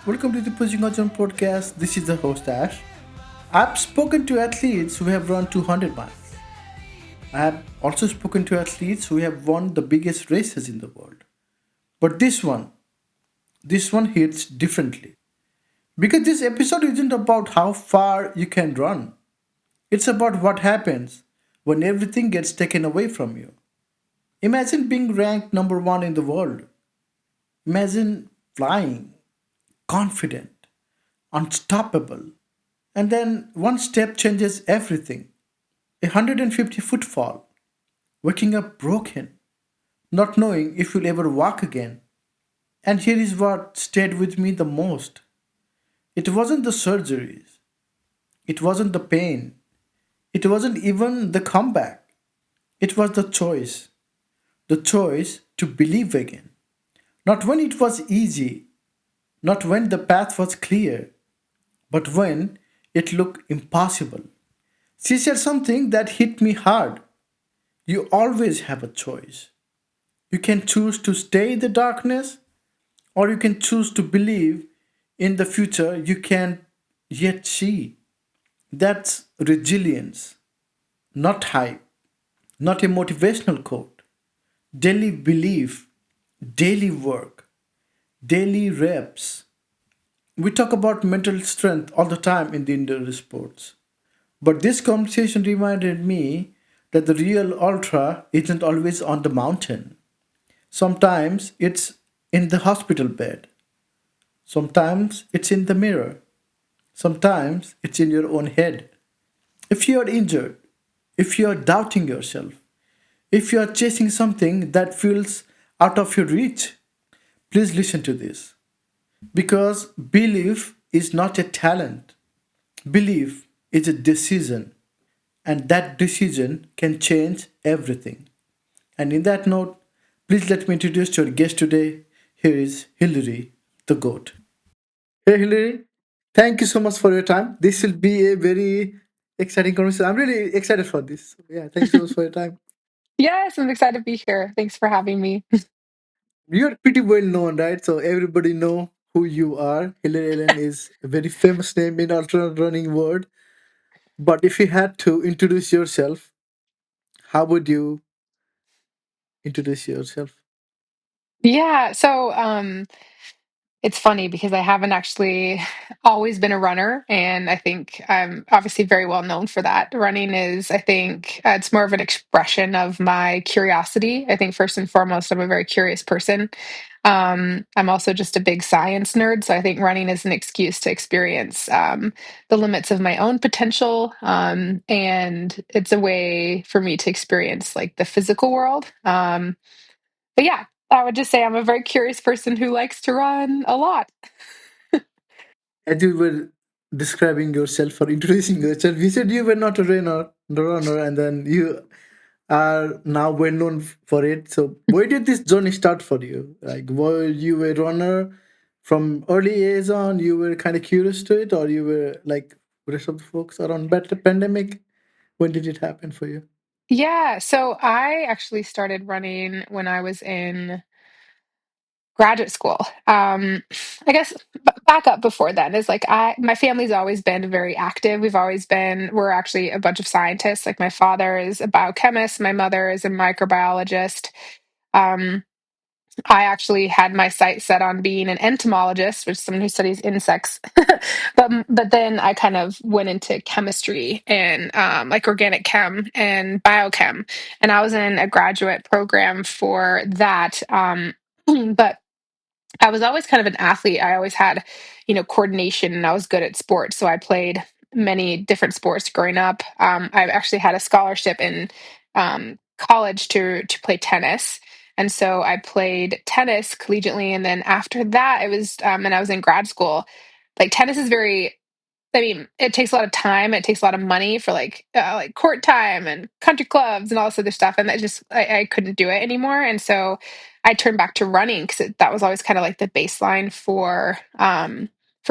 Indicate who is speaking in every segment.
Speaker 1: Welcome to the Pushing Arjun podcast. This is the host Ash. I've spoken to athletes who have run 200 miles. I have also spoken to athletes who have won the biggest races in the world. But this one hits differently. Because this episode isn't about how far you can run. It's about what happens when everything gets taken away from you. Imagine being ranked number one in the world. Imagine flying, confident, unstoppable. And then one step changes everything. 150-foot fall, waking up broken, not knowing if you'll ever walk again. And here is what stayed with me the most. It wasn't the surgeries, it wasn't the pain, it wasn't even the comeback. It was the choice to believe again. Not when it was easy, not when the path was clear, but when it looked impossible. She said something that hit me hard. You always have a choice. You can choose to stay in the darkness, or you can choose to believe in the future you can't yet see. That's resilience, not hype, not a motivational quote. Daily belief, daily work, daily reps. We talk about mental strength all the time in the indoor sports. But this conversation reminded me that the real ultra isn't always on the mountain. Sometimes it's in the hospital bed. Sometimes it's in the mirror. Sometimes it's in your own head. If you are injured, if you are doubting yourself, if you are chasing something that feels out of your reach, please listen to this. Because belief is not a talent, belief is a decision, and that decision can change everything. And in that note, please let me introduce your guest today. Here is Hilary, the GOAT. Hey, Hilary, thank you so much for your time. This will be a very exciting conversation. I'm really excited for this. So, yeah, thank you so much for your time.
Speaker 2: Yes, I'm excited to be here. Thanks for having me.
Speaker 1: You're pretty well known, right? So everybody know who you are. Hilary Allen is a very famous name in ultra running world. But if you had to introduce yourself, how would you introduce yourself?
Speaker 2: Yeah, it's funny because I haven't actually always been a runner, and I think I'm obviously very well known for that. Running is, I think, it's more of an expression of my curiosity. I think first and foremost, I'm a very curious person. I'm also just a big science nerd, so I think running is an excuse to experience the limits of my own potential, and it's a way for me to experience like the physical world. But yeah, I would just say I'm a very curious person who likes to run a lot.
Speaker 1: As you were describing yourself or introducing yourself, you said you were not a runner, and then you are now well known for it. So, where did this journey start for you? Like, were you a runner from early age on? You were kind of curious to it, or you were like rest of the folks around better pandemic? When did it happen for you?
Speaker 2: Yeah, so I actually started running when I was in graduate school. I guess back up before then is like my family's always been very active. We're actually a bunch of scientists. Like my father is a biochemist, my mother is a microbiologist. Um, I actually had my sight set on being an entomologist, which is someone who studies insects. But then I kind of went into chemistry and like organic chem and biochem, and I was in a graduate program for that. But I was always kind of an athlete. I always had, coordination, and I was good at sports. So I played many different sports growing up. I actually had a scholarship in college to play tennis, and so I played tennis collegiately. And then after that, and I was in grad school. Like tennis is very I mean, it takes a lot of time. It takes a lot of money for like court time and country clubs and all this other stuff. And that just I couldn't do it anymore. And so I turned back to running because that was always kind of like the baseline for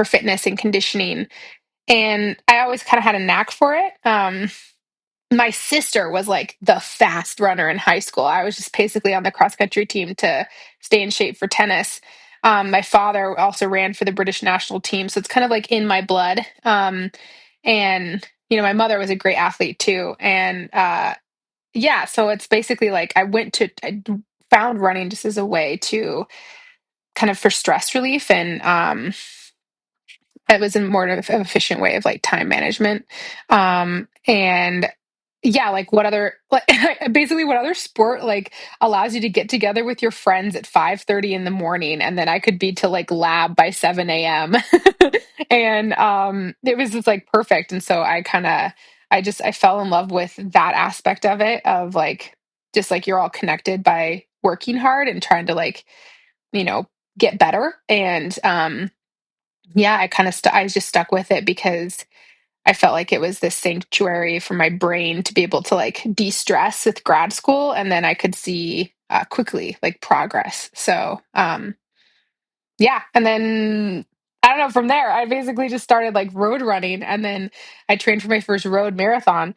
Speaker 2: fitness and conditioning. And I always kind of had a knack for it. My sister was like the fast runner in high school. I was just basically on the cross country team to stay in shape for tennis. My father also ran for the British national team, so it's kind of like in my blood. And my mother was a great athlete too, and yeah, so it's basically like I found running just as a way to kind of for stress relief, and it was a more of an efficient way of like time management. And yeah, like what other like basically what other sport like allows you to get together with your friends at 5:30 in the morning, and then I could be to like lab by 7 a.m. And it was just like perfect. And so I fell in love with that aspect of it, of like just like you're all connected by working hard and trying to like, you know, get better. And yeah, I just stuck with it because I felt like it was this sanctuary for my brain to be able to like de-stress with grad school, and then I could see quickly like progress. So yeah, and then I don't know, from there I basically just started like road running, and then I trained for my first road marathon,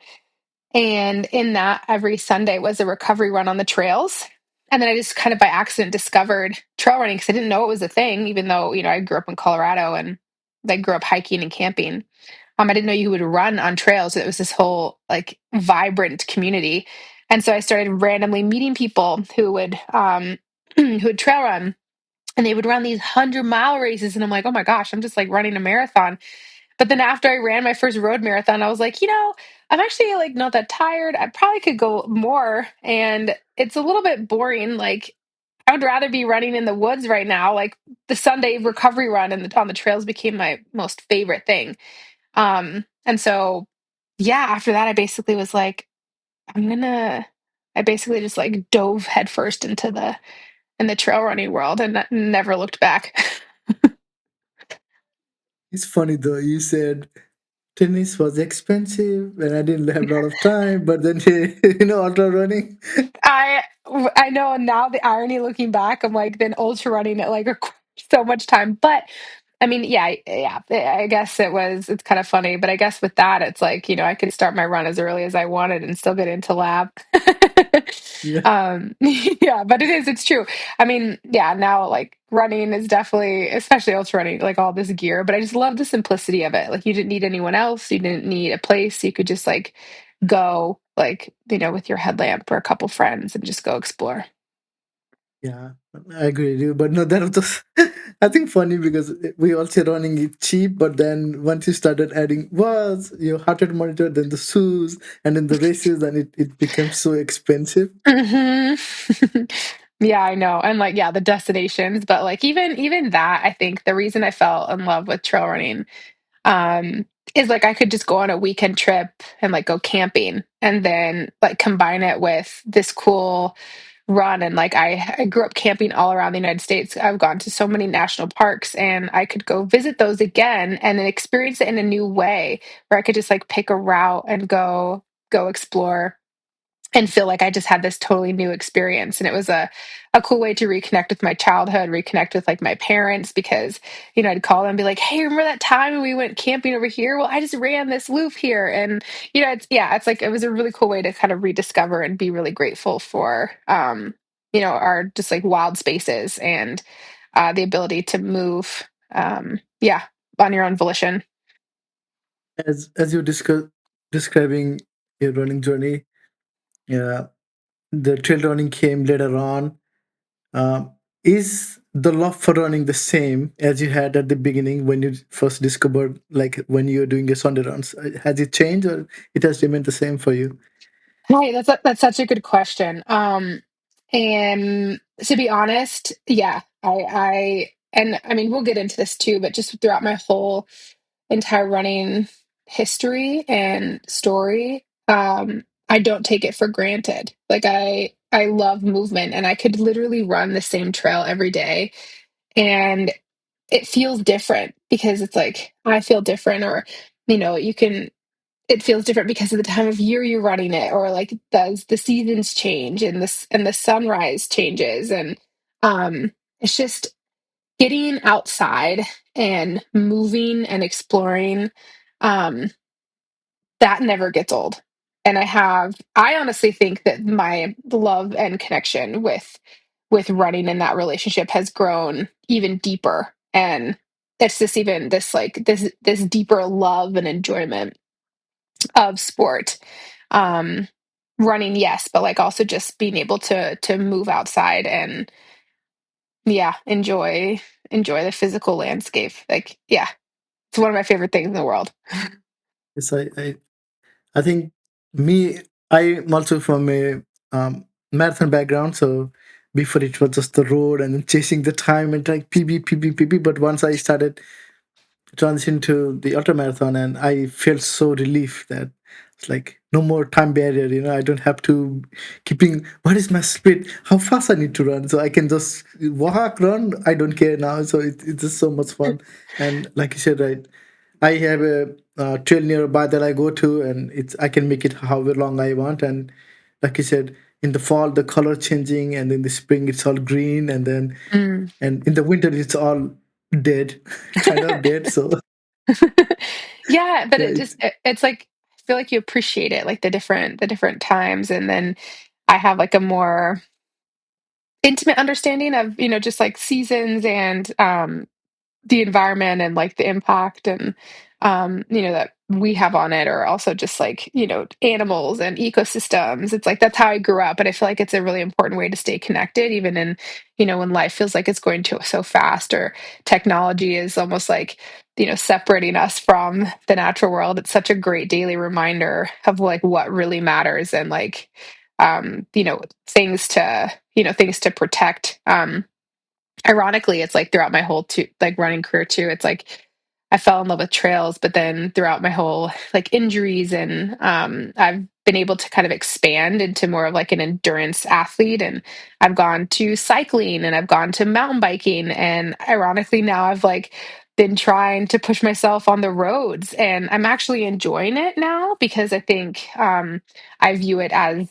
Speaker 2: and in that every Sunday was a recovery run on the trails. And then I just kind of by accident discovered trail running because I didn't know it was a thing, even though I grew up in Colorado and like grew up hiking and camping. I didn't know you would run on trails. It was this whole like vibrant community. And so I started randomly meeting people who would who would trail run, and they would run these 100-mile races. And I'm like, oh my gosh, I'm just like running a marathon. But then after I ran my first road marathon, I was like, I'm actually like not that tired. I probably could go more. And it's a little bit boring. Like I would rather be running in the woods right now. Like the Sunday recovery run on the trails became my most favorite thing. And so, yeah, after that, I basically was like, I basically just like dove headfirst into in the trail running world and never looked back.
Speaker 1: It's funny though. You said tennis was expensive and I didn't have a lot of time, but then ultra running.
Speaker 2: I I know now the irony looking back, I'm like then ultra running it like requires so much time. But I mean, yeah, yeah. I guess it's kind of funny, but I guess with that, it's like, I could start my run as early as I wanted and still get into lab.
Speaker 1: Yeah.
Speaker 2: Yeah, but it's true. I mean, yeah, now like running is definitely, especially ultra running, like all this gear, but I just love the simplicity of it. Like you didn't need anyone else, you didn't need a place, you could just like go like, with your headlamp or a couple friends and just go explore.
Speaker 1: Yeah, I agree with you. But no, that was just, I think, funny because we also running it cheap, but then once you started adding was your heart rate monitor, then the shoes, and then the races, then it became so expensive.
Speaker 2: Hmm. Yeah, I know. And like, yeah, the destinations, but like even that, I think the reason I fell in love with trail running um is like I could just go on a weekend trip and like go camping and then like combine it with this cool run. And like I grew up camping all around the United States. I've gone to so many national parks, and I could go visit those again and then experience it in a new way, where I could just like pick a route and go explore and feel like I just had this totally new experience. And it was a cool way to reconnect with my childhood, reconnect with like my parents, because, I'd call them and be like, hey, remember that time when we went camping over here? Well, I just ran this loop here. And, it's like, it was a really cool way to kind of rediscover and be really grateful for, our just like wild spaces and the ability to move, yeah, on your own volition.
Speaker 1: As you describing your running journey, yeah, the trail running came later on. Um, is the love for running the same as you had at the beginning when you first discovered, like when you were doing your Sunday runs? Has it changed or it has remained the same for you?
Speaker 2: Right, that's such a good question. And to be honest, yeah, and I mean we'll get into this too, but just throughout my whole entire running history and story, I don't take it for granted. Like I love movement, and I could literally run the same trail every day, and it feels different because it's like I feel different, or you can it feels different because of the time of year you're running it, or like does the seasons change and the sunrise changes. And it's just getting outside and moving and exploring, um that never gets old. And I honestly think that my love and connection with running and that relationship has grown even deeper. And it's just even this like this deeper love and enjoyment of sport. Um, running, yes, but like also just being able to move outside and yeah, enjoy the physical landscape. Like, yeah, it's one of my favorite things in the world.
Speaker 1: Yes, I think me, I'm also from a marathon background, so before it was just the road and then chasing the time and like PB. But once I started transition to the ultra marathon, and I felt so relief that it's like no more time barrier. I don't have to keeping what is my speed, how fast I need to run, so I can just walk, run. I don't care now. So it's just so much fun, and like you said, right. I have a trail nearby that I go to, and I can make it however long I want. And like you said, in the fall the color changing, and in the spring it's all green,
Speaker 2: Mm.
Speaker 1: and in the winter it's all dead, kind of dead. So
Speaker 2: Yeah, but
Speaker 1: yeah, it's
Speaker 2: it's like I feel like you appreciate it, like the different times, and then I have like a more intimate understanding of, just like seasons and the environment and like the impact and that we have on it, or also just like animals and ecosystems. It's like that's how I grew up, and I feel like it's a really important way to stay connected even in when life feels like it's going to so fast, or technology is almost like separating us from the natural world. It's such a great daily reminder of like what really matters, and like things to protect. Ironically, it's like throughout my whole like running career too, it's like I fell in love with trails, but then throughout my whole like injuries and I've been able to kind of expand into more of like an endurance athlete, and I've gone to cycling and I've gone to mountain biking, and ironically now I've like been trying to push myself on the roads, and I'm actually enjoying it now because I think I view it as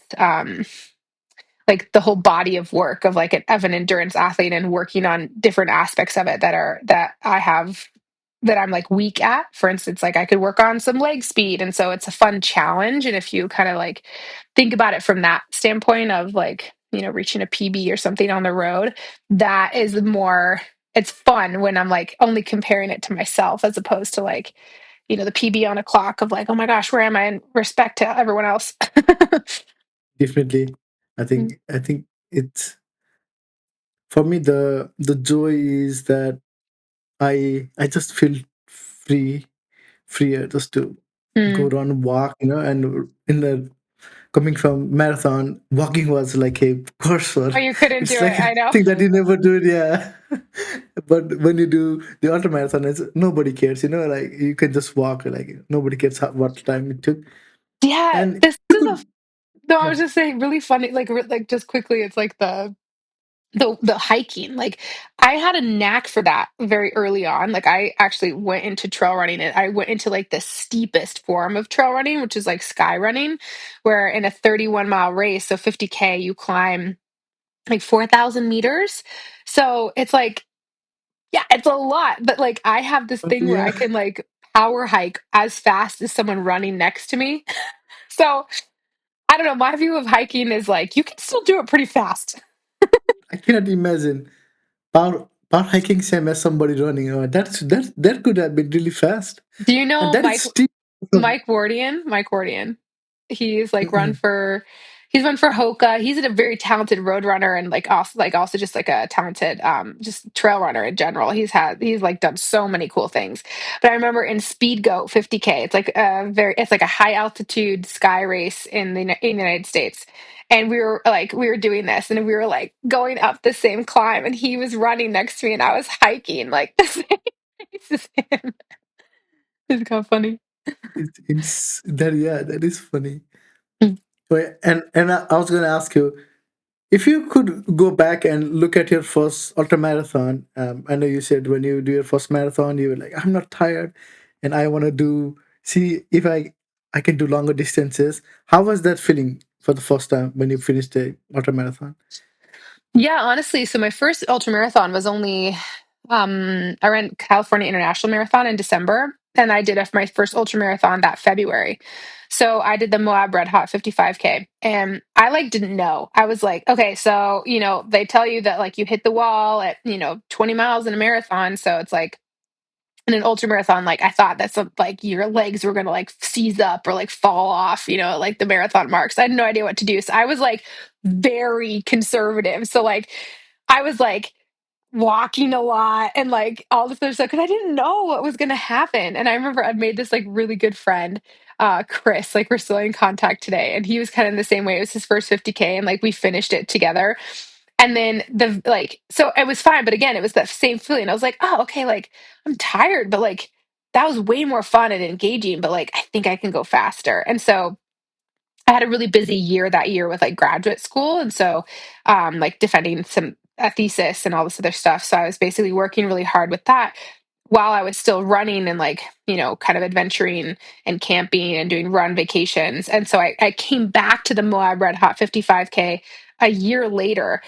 Speaker 2: like the whole body of work of like of an endurance athlete, and working on different aspects of it that I have that I'm like weak at. For instance, like I could work on some leg speed. And so it's a fun challenge. And if you kind of like think about it from that standpoint of like, reaching a PB or something on the road, that is more, it's fun when I'm like only comparing it to myself as opposed to like, the PB on a clock of like, oh my gosh, where am I in respect to everyone else?
Speaker 1: definitely. I think it's for me, the joy is that I just feel free freer just to go
Speaker 2: Mm.
Speaker 1: around, walk, and in the coming from marathon, walking was like a curse.
Speaker 2: Oh, you couldn't do
Speaker 1: It's
Speaker 2: it.
Speaker 1: like a
Speaker 2: I know.
Speaker 1: thing that you never do it, yeah. But when you do the ultra marathon, nobody cares, like you can just walk, like nobody cares what time it took.
Speaker 2: Yeah,
Speaker 1: And
Speaker 2: this
Speaker 1: you
Speaker 2: is a
Speaker 1: could,
Speaker 2: no, I
Speaker 1: yeah,
Speaker 2: was just saying really funny, like like just quickly, it's like the hiking. Like I had a knack for that very early on. Like I actually went into trail running, and I went into like the steepest form of trail running, which is like skyrunning, where in a 31-mile race, so 50K, you climb like 4,000 meters. So it's like, yeah, it's a lot, but like I have this thing where I
Speaker 1: yeah.
Speaker 2: can like power hike as fast as someone running next to me. So I don't know. My view of hiking is like you can still do it pretty fast.
Speaker 1: I cannot imagine power hiking same as somebody running. Oh, that could have been really fast,
Speaker 2: Do you
Speaker 1: and
Speaker 2: know
Speaker 1: that is steep.
Speaker 2: Mike Wardian? Mike Wardian. He's like
Speaker 1: Mm-mm.
Speaker 2: he's run for Hoka. He's a very talented road runner, and like also just like a talented just trail runner in general. He's like done so many cool things. But I remember in Speed Goat 50K, it's like a high altitude sky race in the United States. And we were doing this, and we were like going up the same climb, and he was running next to me, and I was hiking like the same pace as him. It's kind of funny.
Speaker 1: It's that, yeah, that is funny.
Speaker 2: Mm.
Speaker 1: Wait, and I was gonna ask you, if you could go back and look at your first ultra marathon. I know you said when you do your first marathon, you were like, "I'm not tired, and I want to see if I can do longer distances." How was that feeling for the first time when you finished the ultra marathon?
Speaker 2: Yeah, honestly, so my first ultra marathon was only I ran California International Marathon in December. and I did my first ultra marathon that February. So I did the Moab Red Hot 55K, and I like didn't know. I was like, okay, so they tell you that like you hit the wall at 20 miles in a marathon, so it's like in an ultra marathon, like I thought that's like your legs were gonna like seize up or like fall off, like the marathon marks. I had no idea what to do. So I was like very conservative. So like I was like walking a lot and like all this other stuff because I didn't know what was gonna happen. And I remember I'd made this like really good friend, Chris, like we're still in contact today. And he was kind of in the same way. It was his first 50K and like we finished it together. And then so it was fine, but again, it was that same feeling. I was like, oh, okay, like I'm tired, but like that was way more fun and engaging, but like I think I can go faster. And so I had a really busy year that year with like graduate school. And so like defending some a thesis and all this other stuff. So I was basically working really hard with that while I was still running and like, kind of adventuring and camping and doing run vacations. And so I came back to the Moab Red Hot 55K a year later,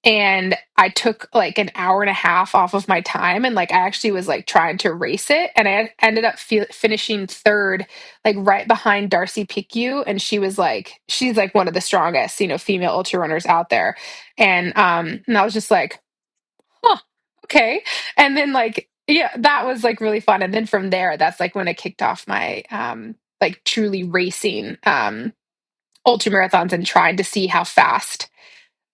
Speaker 2: and I took like an hour and a half off of my time, and like I actually was like trying to race it, and I ended up finishing third, like right behind Darcy Picayune, and she's like one of the strongest female ultra runners out there. And I was just like, huh, okay. And then like yeah, that was like really fun. And then from there, that's like when I kicked off my like truly racing ultra marathons and tried to see how fast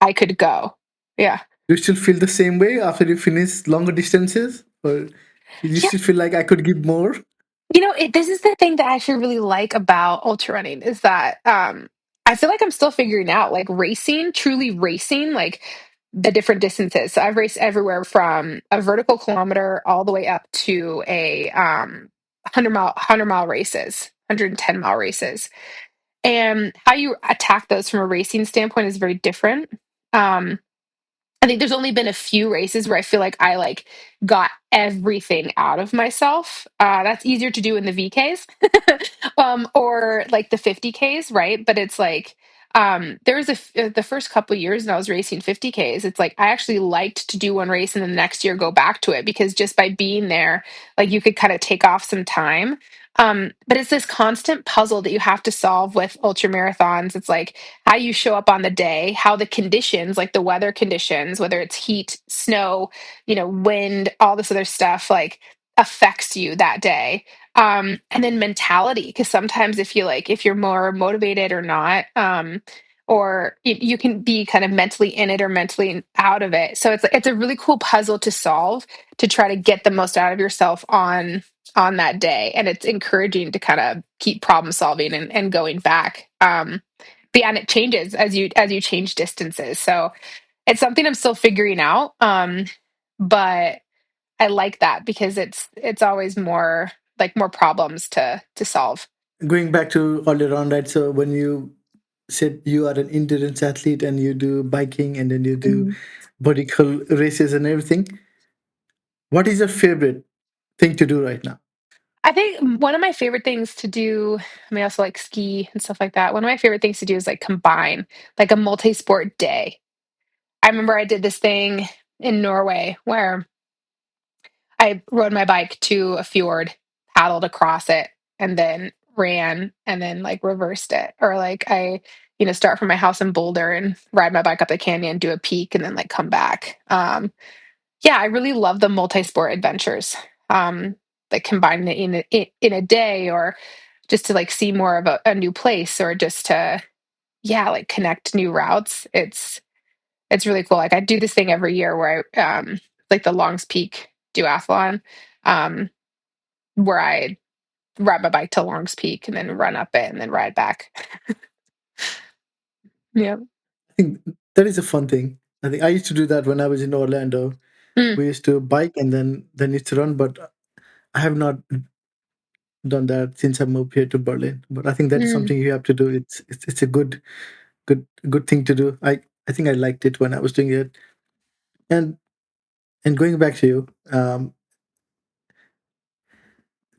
Speaker 2: I could go. Yeah.
Speaker 1: Do you still feel the same way after you finish longer distances, or you
Speaker 2: Yeah.
Speaker 1: still feel like I could give more?
Speaker 2: This is the thing that I actually really like about ultra running is that I feel like I'm still figuring out like racing, truly racing, like the different distances. So I've raced everywhere from a vertical kilometer all the way up to a 100 mile races, 110-mile races. And how you attack those from a racing standpoint is very different. Um, I think there's only been a few races where I feel like I like got everything out of myself. That's easier to do in the VKs, or like the 50Ks, right? But it's like there was the first couple years when I was racing 50Ks. It's like I actually liked to do one race and then the next year go back to it because just by being there, like you could kind of take off some time. But it's this constant puzzle that you have to solve with ultra marathons. It's like how you show up on the day, how the conditions, like the weather conditions, whether it's heat, snow, wind, all this other stuff, like affects you that day. And then mentality, because sometimes if you're more motivated or not, or you can be kind of mentally in it or mentally out of it. So it's a really cool puzzle to solve to try to get the most out of yourself on that day, and it's encouraging to kind of keep problem solving and going back. But yeah, and it changes as you change distances. So it's something I'm still figuring out. But I like that because it's always more problems to solve.
Speaker 1: Going back to all around, right? So when you said you are an endurance athlete and you do biking and then you do
Speaker 2: Mhm.
Speaker 1: vertical races and everything, what is your favorite thing to do right now?
Speaker 2: I think one of my favorite things to do, I mean, I also like ski and stuff like that. One of my favorite things to do is like combine like a multi-sport day. I remember I did this thing in Norway where I rode my bike to a fjord, paddled across it, and then ran and then like reversed it. Or like start from my house in Boulder and ride my bike up the canyon, do a peak, and then like come back. Yeah, I really love the multi-sport adventures. Like combining it in a day, or just to like see more of a new place, or just to yeah, like connect new routes. It's really cool. Like I do this thing every year where I like the Longs Peak duathlon, um, where I ride my bike to Longs Peak and then run up it and then ride back. Yeah.
Speaker 1: I think that is a fun thing. I think I used to do that when I was in Orlando.
Speaker 2: Mm,
Speaker 1: We used to bike and then used to run, but I have not done that since I moved here to Berlin. But I think that is
Speaker 2: mm,
Speaker 1: something you have to do. It's a good thing to do. I think I liked it when I was doing it. And going back to you,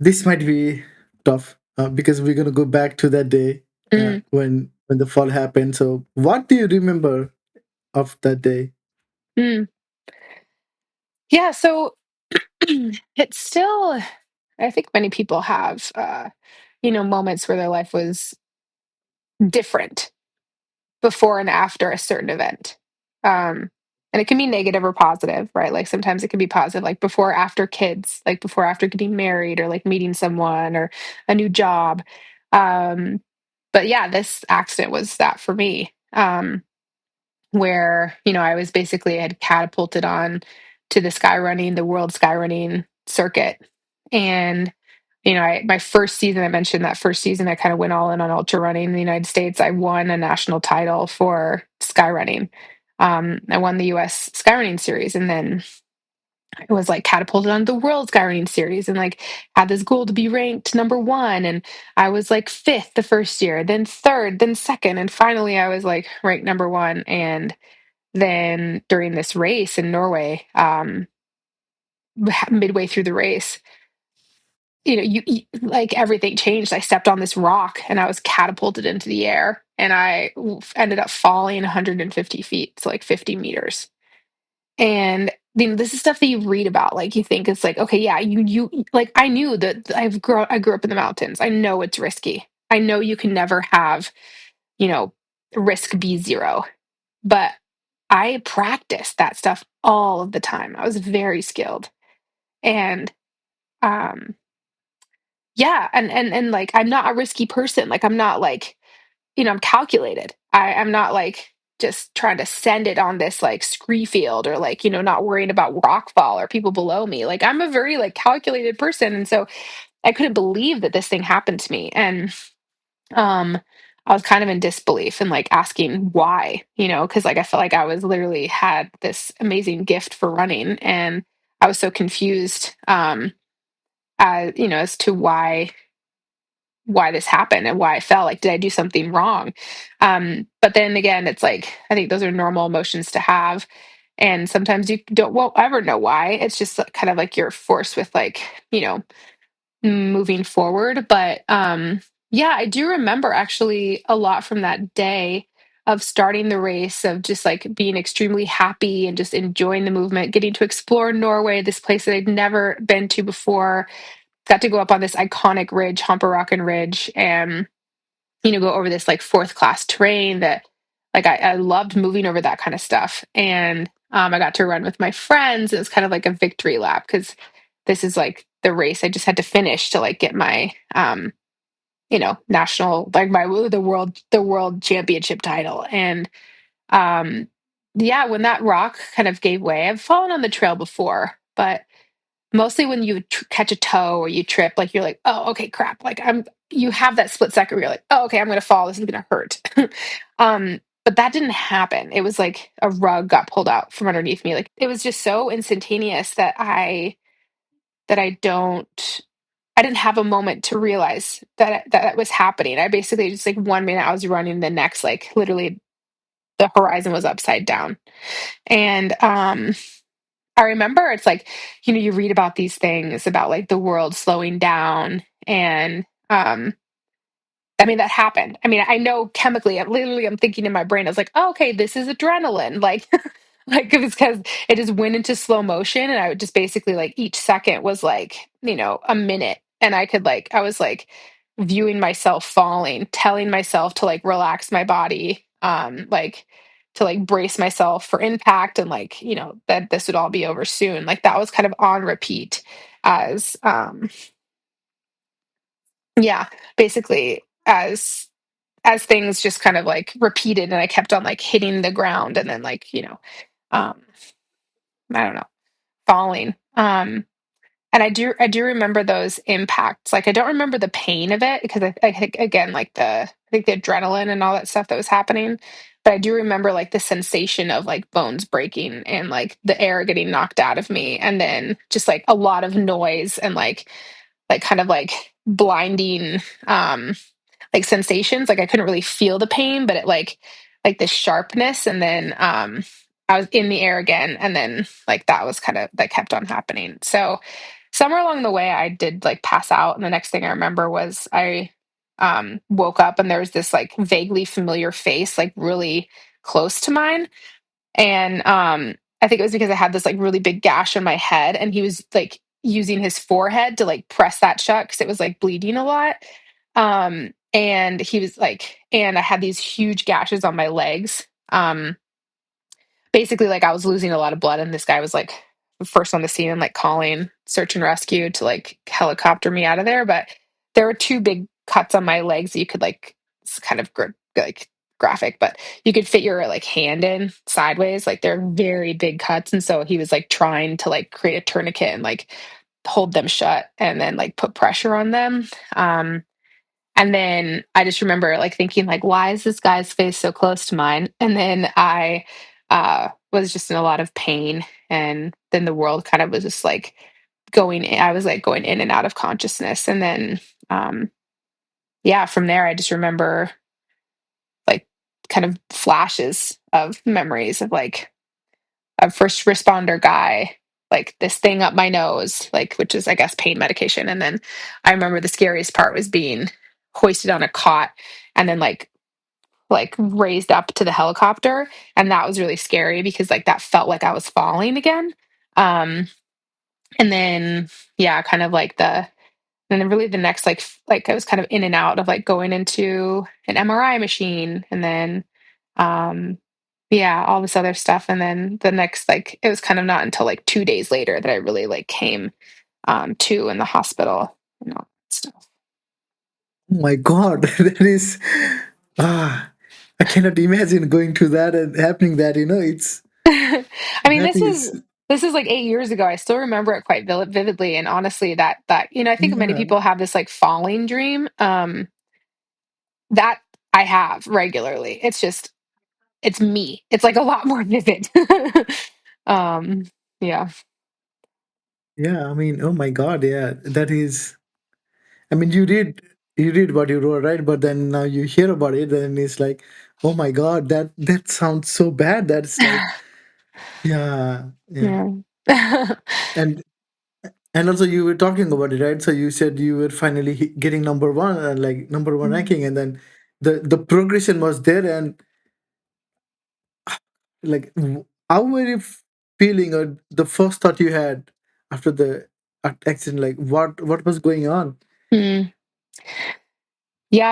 Speaker 1: this might be tough because we're gonna go back to that day
Speaker 2: mm,
Speaker 1: when the fall happened. So, what do you remember of that day?
Speaker 2: mm. Yeah. So it's still. I think many people have, moments where their life was different before and after a certain event. And it can be negative or positive, right? Like sometimes it can be positive, like before, after kids, like before, after getting married, or like meeting someone, or a new job. Um, but yeah, this accident was that for me. Where, I was basically had catapulted on to the world skyrunning circuit. And, my first season, I mentioned that first season, I kind of went all in on ultra running in the United States. I won a national title for skyrunning. I won the US skyrunning series, and then I was like catapulted onto the world skyrunning series, and like had this goal to be ranked number one. And I was like fifth the first year, then third, then second. And finally I was like ranked number one. And then during this race in Norway, midway through the race, like everything changed. I stepped on this rock and I was catapulted into the air, and I ended up falling 150 feet, so like 50 meters. And this is stuff that you read about. Like you think it's like, okay, yeah, you like I knew that I grew up in the mountains. I know it's risky. I know you can never have, you know, risk be zero. But I practiced that stuff all of the time. I was very skilled. And um yeah, and like I'm not a risky person. Like I'm not like, I'm calculated. I'm not like just trying to send it on this like scree field, or like, not worrying about rock fall or people below me. Like I'm a very like calculated person. And so I couldn't believe that this thing happened to me. And um I was kind of in disbelief and like asking why, because like I felt like I was literally had this amazing gift for running, and I was so confused as to why this happened and why I felt like, did I do something wrong? But then again, it's like I think those are normal emotions to have. And sometimes you won't ever know why. It's just kind of like you're forced with like, moving forward. But yeah, I do remember actually a lot from that day of starting the race, of just like being extremely happy and just enjoying the movement, getting to explore Norway, this place that I'd never been to before. Got to go up on this iconic ridge, Hamperocken Ridge, and go over this like fourth class terrain that like I loved moving over that kind of stuff. And I got to run with my friends. It was kind of like a victory lap, because this is like the race I just had to finish to like get my national, like my the world championship title. And um yeah, when that rock kind of gave way, I've fallen on the trail before, but mostly when you catch a toe or you trip, like you're like, oh, okay, crap. Like you have that split second where you're like, oh, okay, I'm going to fall. This is going to hurt. But that didn't happen. It was like a rug got pulled out from underneath me. Like it was just so instantaneous that I didn't have a moment to realize that was happening. I basically just like 1 minute I was running, the next, like literally the horizon was upside down. And I remember it's like, you read about these things about like the world slowing down. And I mean, that happened. I mean, I know chemically, I'm thinking in my brain, I was like, oh, okay, this is adrenaline. Like, like it was because it just went into slow motion. And I would just basically like each second was like, a minute. And I was like viewing myself falling, telling myself to like relax my body, like to like brace myself for impact, and like, that this would all be over soon. Like that was kind of on repeat as, yeah, basically as things just kind of like repeated, and I kept on like hitting the ground, and then like, um, I don't know, falling. And I do remember those impacts. Like I don't remember the pain of it, because I think again, like I think the adrenaline and all that stuff that was happening. But I do remember like the sensation of like bones breaking and like the air getting knocked out of me, and then just like a lot of noise and like kind of like blinding like sensations. Like I couldn't really feel the pain, but it like the sharpness. And then I was in the air again, and then like that was kind of that kept on happening. So somewhere along the way I did like pass out, and the next thing I remember was I woke up, and there was this like vaguely familiar face like really close to mine. And I think it was because I had this like really big gash on my head, and he was like using his forehead to like press that shut because it was like bleeding a lot. And he was like, and I had these huge gashes on my legs. Basically, like I was losing a lot of blood, and this guy was like first on the scene and like calling search and rescue to like helicopter me out of there. But there were two big cuts on my legs that you could like, it's kind of like graphic, but you could fit your like hand in sideways. Like they're very big cuts, and so he was like trying to like create a tourniquet and like hold them shut and then like put pressure on them. And then I just remember like thinking like, why is this guy's face so close to mine? And then I was just in a lot of pain, and then the world kind of was just like I was like going in and out of consciousness. And then um, yeah, from there I just remember like kind of flashes of memories of like a first responder guy, like this thing up my nose, like which is I guess pain medication. And then I remember the scariest part was being hoisted on a cot and then like raised up to the helicopter, and that was really scary because like that felt like I was falling again. Um and then yeah, kind of like and then really the next like I was kind of in and out of like going into an MRI machine, and then um yeah, all this other stuff. And then the next like it was kind of not until like 2 days later that I really like came to in the hospital and all that stuff.
Speaker 1: Oh my God, that is ah, I cannot imagine going to that and happening that, it's
Speaker 2: I mean,
Speaker 1: that is
Speaker 2: this is like 8 years ago. I still remember it quite vividly. And honestly, that I think many
Speaker 1: yeah,
Speaker 2: people have this like falling dream that I have regularly. It's just it's me. It's like a lot more vivid. um, yeah.
Speaker 1: yeah. I mean, oh my God, yeah, that is. I mean, you did what you wrote, right? But then now you hear about it, and it's like, oh my God, that sounds so bad. That's like, yeah, yeah.
Speaker 2: Yeah.
Speaker 1: And also you were talking about it, right? So you said you were finally getting number one, like number one ranking, and then the progression was there, and like, how were you feeling, or the first thought you had after the accident? Like, what was going on?
Speaker 2: Mm. Yeah,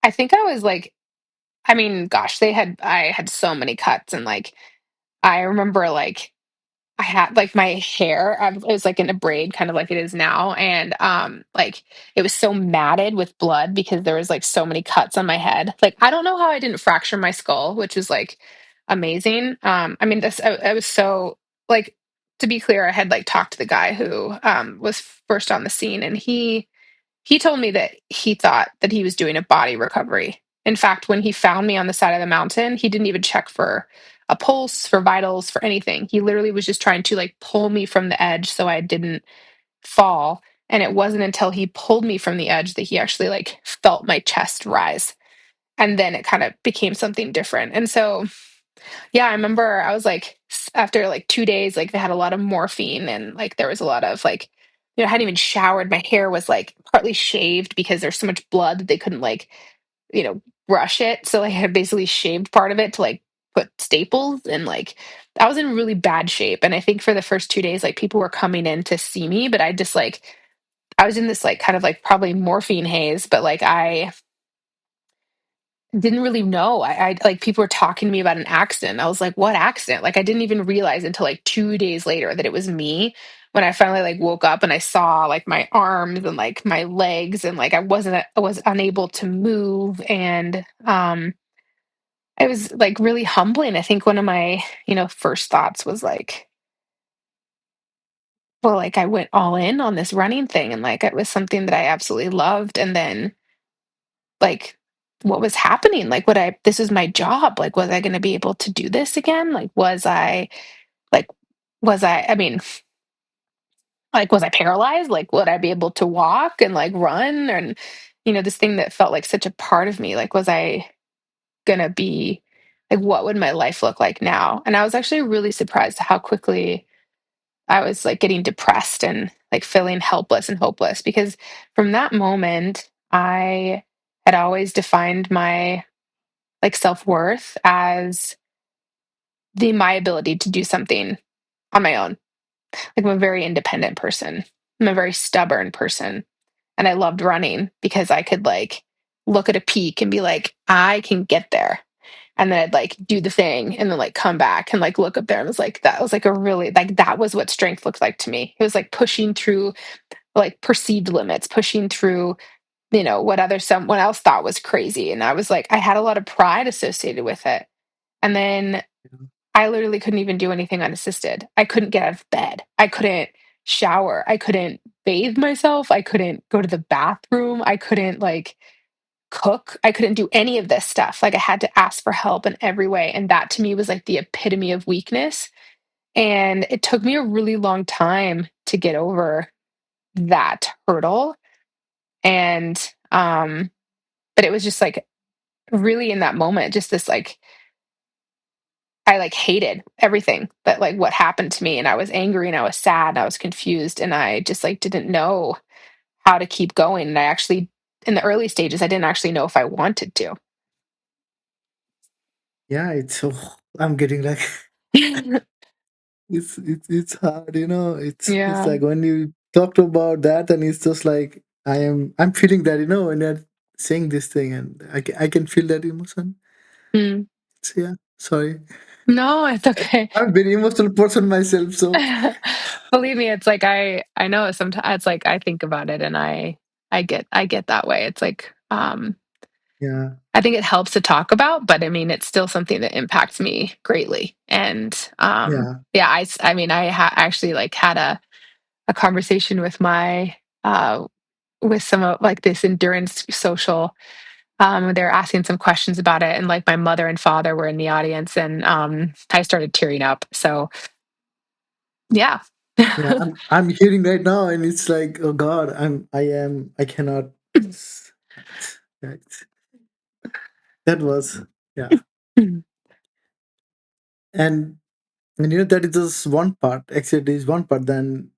Speaker 2: I think I was like, I mean, gosh, I had so many cuts, and like I remember like I had like my hair, it was like in a braid, kind of like it is now. And like it was so matted with blood because there was like so many cuts on my head. Like I don't know how I didn't fracture my skull, which is like amazing. I mean, I was so like, to be clear, I had like talked to the guy who was first on the scene, and he told me that he thought that he was doing a body recovery. In fact, when he found me on the side of the mountain, he didn't even check for a pulse, for vitals, for anything. He literally was just trying to like pull me from the edge so I didn't fall. And it wasn't until he pulled me from the edge that he actually like felt my chest rise. And then it kind of became something different. And so yeah, I remember I was like, after like 2 days, like they had a lot of morphine, and like there was a lot of like, I hadn't even showered. My hair was like partly shaved because there's so much blood that they couldn't like, brush it. So like, I had basically shaved part of it to like put staples, and like I was in really bad shape. And I think for the first 2 days, like people were coming in to see me, but I just like, I was in this like kind of like probably morphine haze, but like I didn't really know. I like people were talking to me about an accident. I was like, what accident? Like I didn't even realize until like 2 days later that it was me when I finally like woke up and I saw like my arms and like my legs, and like I was unable to move. And it was like really humbling. I think one of my, first thoughts was like, well, like I went all in on this running thing, and like it was something that I absolutely loved. And then like what was happening, like this was my job, like was I going to be able to do this again, like I mean, like was I paralyzed, like would I be able to walk and like run, and this thing that felt like such a part of me, like was I going to be like, what would my life look like now? And I was actually really surprised how quickly I was like getting depressed and like feeling helpless and hopeless, because from that moment I had always defined my like self-worth as my ability to do something on my own. I'm a very independent person. I'm a very stubborn person. And I loved running because I could like look at a peak and be like, I can get there. And then I'd like do the thing and then like come back and like look up there. And it was like, that was like a really, like, that was what strength looked like to me. It was like pushing through like perceived limits, pushing through, what other someone else thought was crazy. And I was like, I had a lot of pride associated with it. And then I literally couldn't even do anything unassisted. I couldn't get out of bed. I couldn't shower. I couldn't bathe myself. I couldn't go to the bathroom. I couldn't like cook. I couldn't do any of this stuff. Like I had to ask for help in every way. And that to me was like the epitome of weakness. And it took me a really long time to get over that hurdle. And but it was just like really in that moment, just this like I like hated everything that like what happened to me, and I was angry and I was sad and I was confused and I just like didn't know how to keep going, and I actually in the early stages I didn't actually know if I wanted to.
Speaker 1: Yeah, it's so I'm getting like it's hard, it's
Speaker 2: Yeah.
Speaker 1: like when you talked about that, and it's just like I'm feeling that, when you're saying this thing, and I can feel that emotion.
Speaker 2: Mm.
Speaker 1: So yeah, sorry.
Speaker 2: No, it's okay.
Speaker 1: I'm a very emotional person myself, so
Speaker 2: Believe me, it's like I know sometimes it's like I think about it and I get that way. It's like
Speaker 1: yeah,
Speaker 2: I think it helps to talk about, but I mean it's still something that impacts me greatly. And
Speaker 1: yeah,
Speaker 2: yeah, I mean actually like had a conversation with my with some of like this endurance social. They're asking some questions about it, and like my mother and father were in the audience, and I started tearing up. So yeah.
Speaker 1: yeah. I'm hearing right now, and it's like, oh God, I cannot. Yeah, that was, yeah, and that is just one part. Actually, it is one part. Then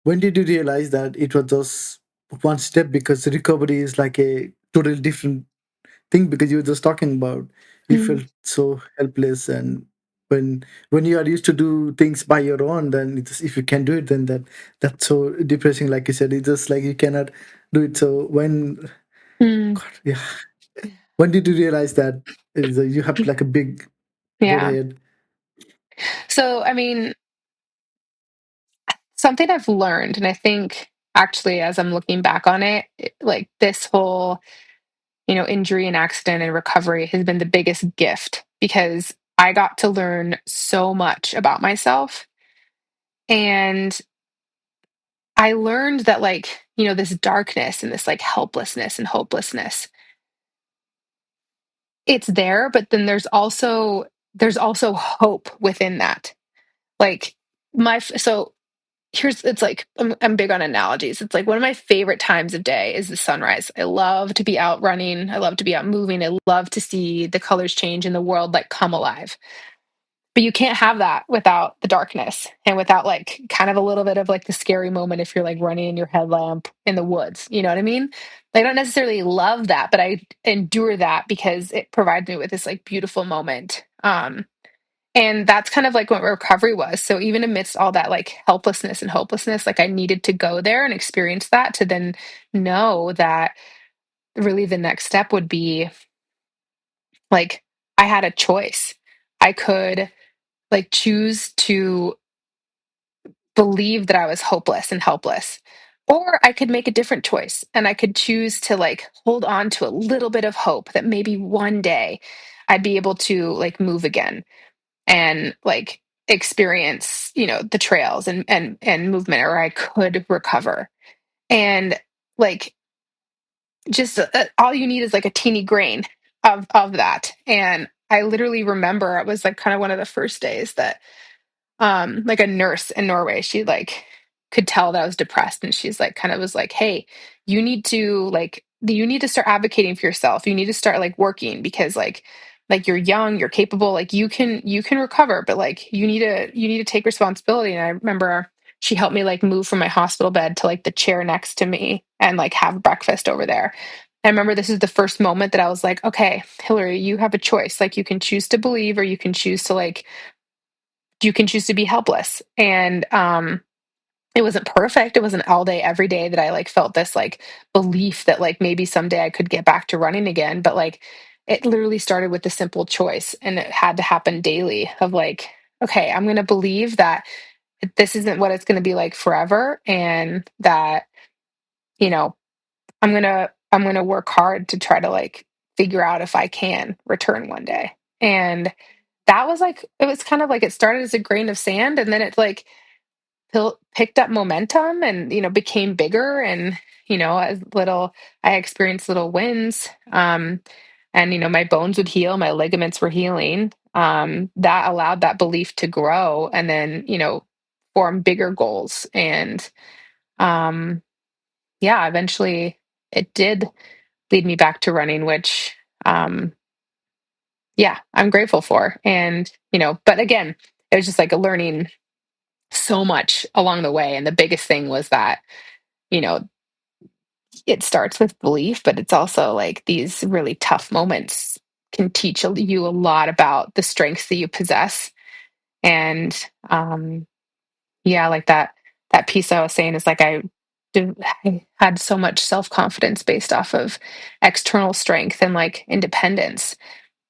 Speaker 1: when did you realize that it was just one step? Because recovery is like a totally different thing, because you were just talking about you
Speaker 2: Mm,
Speaker 1: felt so helpless, and when you are used to do things by your own, then if you can do it, then that's so depressing. Like you said, it's just like you cannot do it. So
Speaker 2: mm,
Speaker 1: God, yeah, when did you realize that you have like a big road
Speaker 2: yeah.
Speaker 1: ahead?
Speaker 2: So, I mean, something I've learned, and I think actually as I'm looking back on it, like this whole, injury and accident and recovery has been the biggest gift because I got to learn so much about myself. And I learned that, like, this darkness and this like helplessness and hopelessness, it's there, but then there's also hope within that. Like so it's like I'm big on analogies. It's like one of my favorite times of day is the sunrise. I love to be out running. I love to be out moving. I love to see the colors change in the world like come alive. But you can't have that without the darkness and without like kind of a little bit of like the scary moment if you're like running in your headlamp in the woods. You know what I mean? I don't necessarily love that, but I endure that because it provides me with this like beautiful moment. And that's kind of like what recovery was. So even amidst all that like helplessness and hopelessness, like I needed to go there and experience that to then know that really the next step would be like I had a choice. I could like choose to believe that I was hopeless and helpless. Or I could make a different choice and I could choose to like hold on to a little bit of hope that maybe one day I'd be able to like move again and like experience, the trails and movement, or I could recover. And like just all you need is like a teeny grain of that. And I literally remember it was like kind of one of the first days that like a nurse in Norway, she like could tell that I was depressed, and she's like kind of was like, "Hey, you need to start advocating for yourself. You need to start like working because like you're young, you're capable, like you can recover, but like you need to take responsibility." And I remember she helped me like move from my hospital bed to like the chair next to me and like have breakfast over there. I remember this is the first moment that I was like, okay, Hillary, you have a choice. Like you can choose to believe or you can choose to like you can choose to be helpless. And it wasn't perfect. It wasn't all day, every day that I like felt this like belief that like maybe someday I could get back to running again. But like it literally started with a simple choice and it had to happen daily of like, okay, I'm going to believe that this isn't what it's going to be like forever. And that, you know, I'm going to work hard to try to like figure out if I can return one day. And that was like, it was kind of like it started as a grain of sand and then it like picked up momentum and became bigger and as little I experienced little wins, and my bones would heal, my ligaments were healing, that allowed that belief to grow and then form bigger goals and um yeah, eventually it did lead me back to running, which um yeah, I'm grateful for. And but again, it was just like a learning so much along the way. And the biggest thing was that, you know, it starts with belief, but it's also like these really tough moments can teach you a lot about the strengths that you possess. And yeah, like that piece I was saying is like I had so much self-confidence based off of external strength and like independence.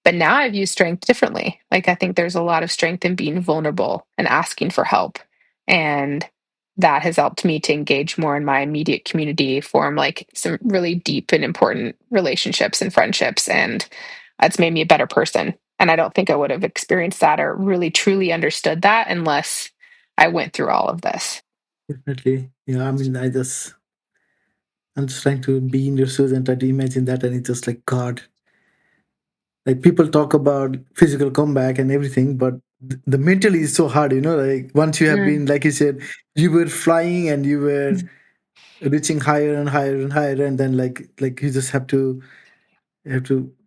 Speaker 2: But now I view strength differently. Like I think there's a lot of strength in being vulnerable and asking for help. And that has helped me to engage more in my immediate community, form like some really deep and important relationships and friendships. And it's made me a better person. And I don't think I would have experienced that or really truly understood that unless I went through all of this.
Speaker 1: Definitely. Yeah, I mean, I'm just trying to be in your shoes and try to imagine that, and it's just like God. Like people talk about physical comeback and everything, but the mentally is so hard. Like once you have
Speaker 2: Mm,
Speaker 1: been, like you said, you were flying and you were reaching higher and higher and higher, and then like you just have to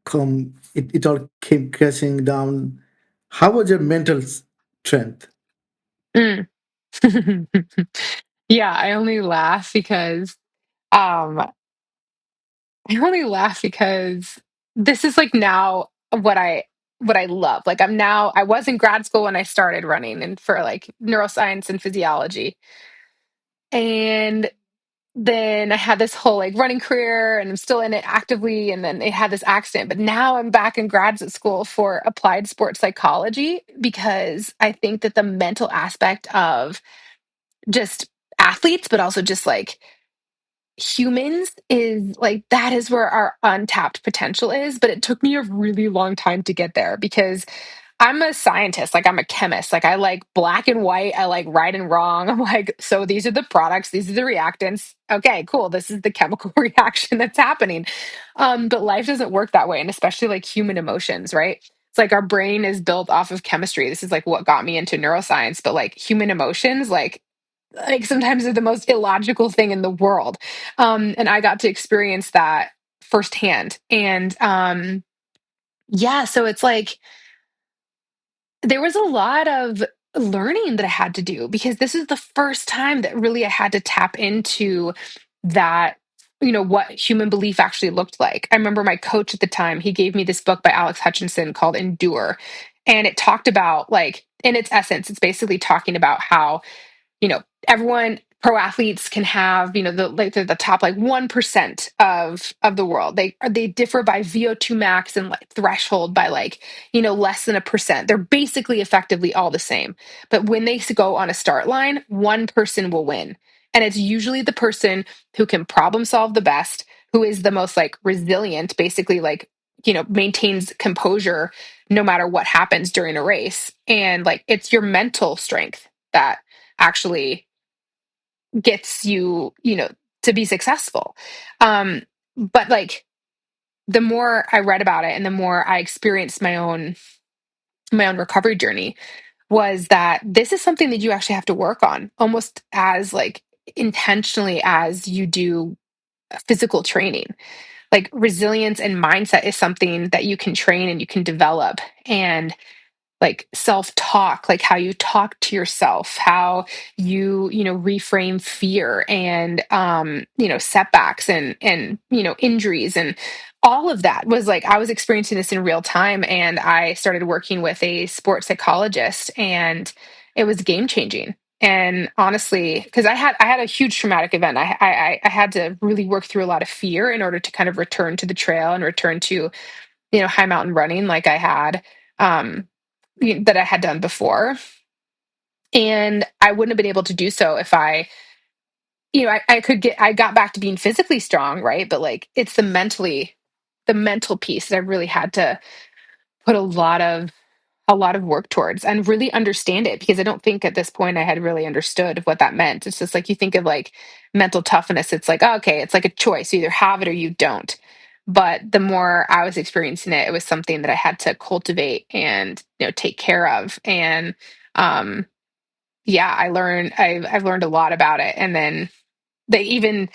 Speaker 1: come. It all came crashing down. How was your mental strength?
Speaker 2: mm. Yeah, um I only laugh because this is like now what I love. Like I was in grad school when I started running and for like neuroscience and physiology. And then I had this whole like running career and I'm still in it actively and then it had this accident. But now I'm back in graduate school for applied sports psychology because I think that the mental aspect of just athletes, but also just like humans is like that is where our untapped potential is, but it took me a really long time to get there because I'm a scientist, like I'm a chemist, like I like black and white, I like right and wrong. I'm like, so these are the products, these are the reactants, okay, cool, this is the chemical reaction that's happening. But life doesn't work that way, and especially like human emotions, right? It's like our brain is built off of chemistry. This is like what got me into neuroscience, but like human emotions like sometimes they're the most illogical thing in the world. And I got to experience that firsthand. And yeah, so it's like there was a lot of learning that I had to do because this is the first time that really I had to tap into that, what human belief actually looked like. I remember my coach at the time, he gave me this book by Alex Hutchinson called Endure. And it talked about, like, in its essence, it's basically talking about how everyone pro athletes can have the top like 1% of the world. They differ by VO2 max and like threshold by like less than a percent. They're basically effectively all the same, but when they go on a start line, one person will win, and it's usually the person who can problem solve the best, who is the most like resilient, basically like maintains composure no matter what happens during a race. And like it's your mental strength that actually gets you, to be successful. Um, but like the more I read about it and the more I experienced my own recovery journey was that this is something that you actually have to work on almost as like intentionally as you do physical training. Like resilience and mindset is something that you can train and you can develop. And like self-talk, like how you talk to yourself, how you reframe fear and setbacks and injuries and all of that was like I was experiencing this in real time, and I started working with a sports psychologist, and it was game changing. And honestly, because I had a huge traumatic event, I had to really work through a lot of fear in order to kind of return to the trail and return to high mountain running like I had um that I had done before. And I wouldn't have been able to do so if I got back to being physically strong, right? But like it's the mental piece that I really had to put a lot of work towards and really understand it, because I don't think at this point I had really understood what that meant. It's just like you think of like mental toughness, it's like, oh, okay, it's like a choice. You either have it or you don't. But the more I was experiencing it, it was something that I had to cultivate and take care of. And um yeah, I've learned a lot about it. And then they even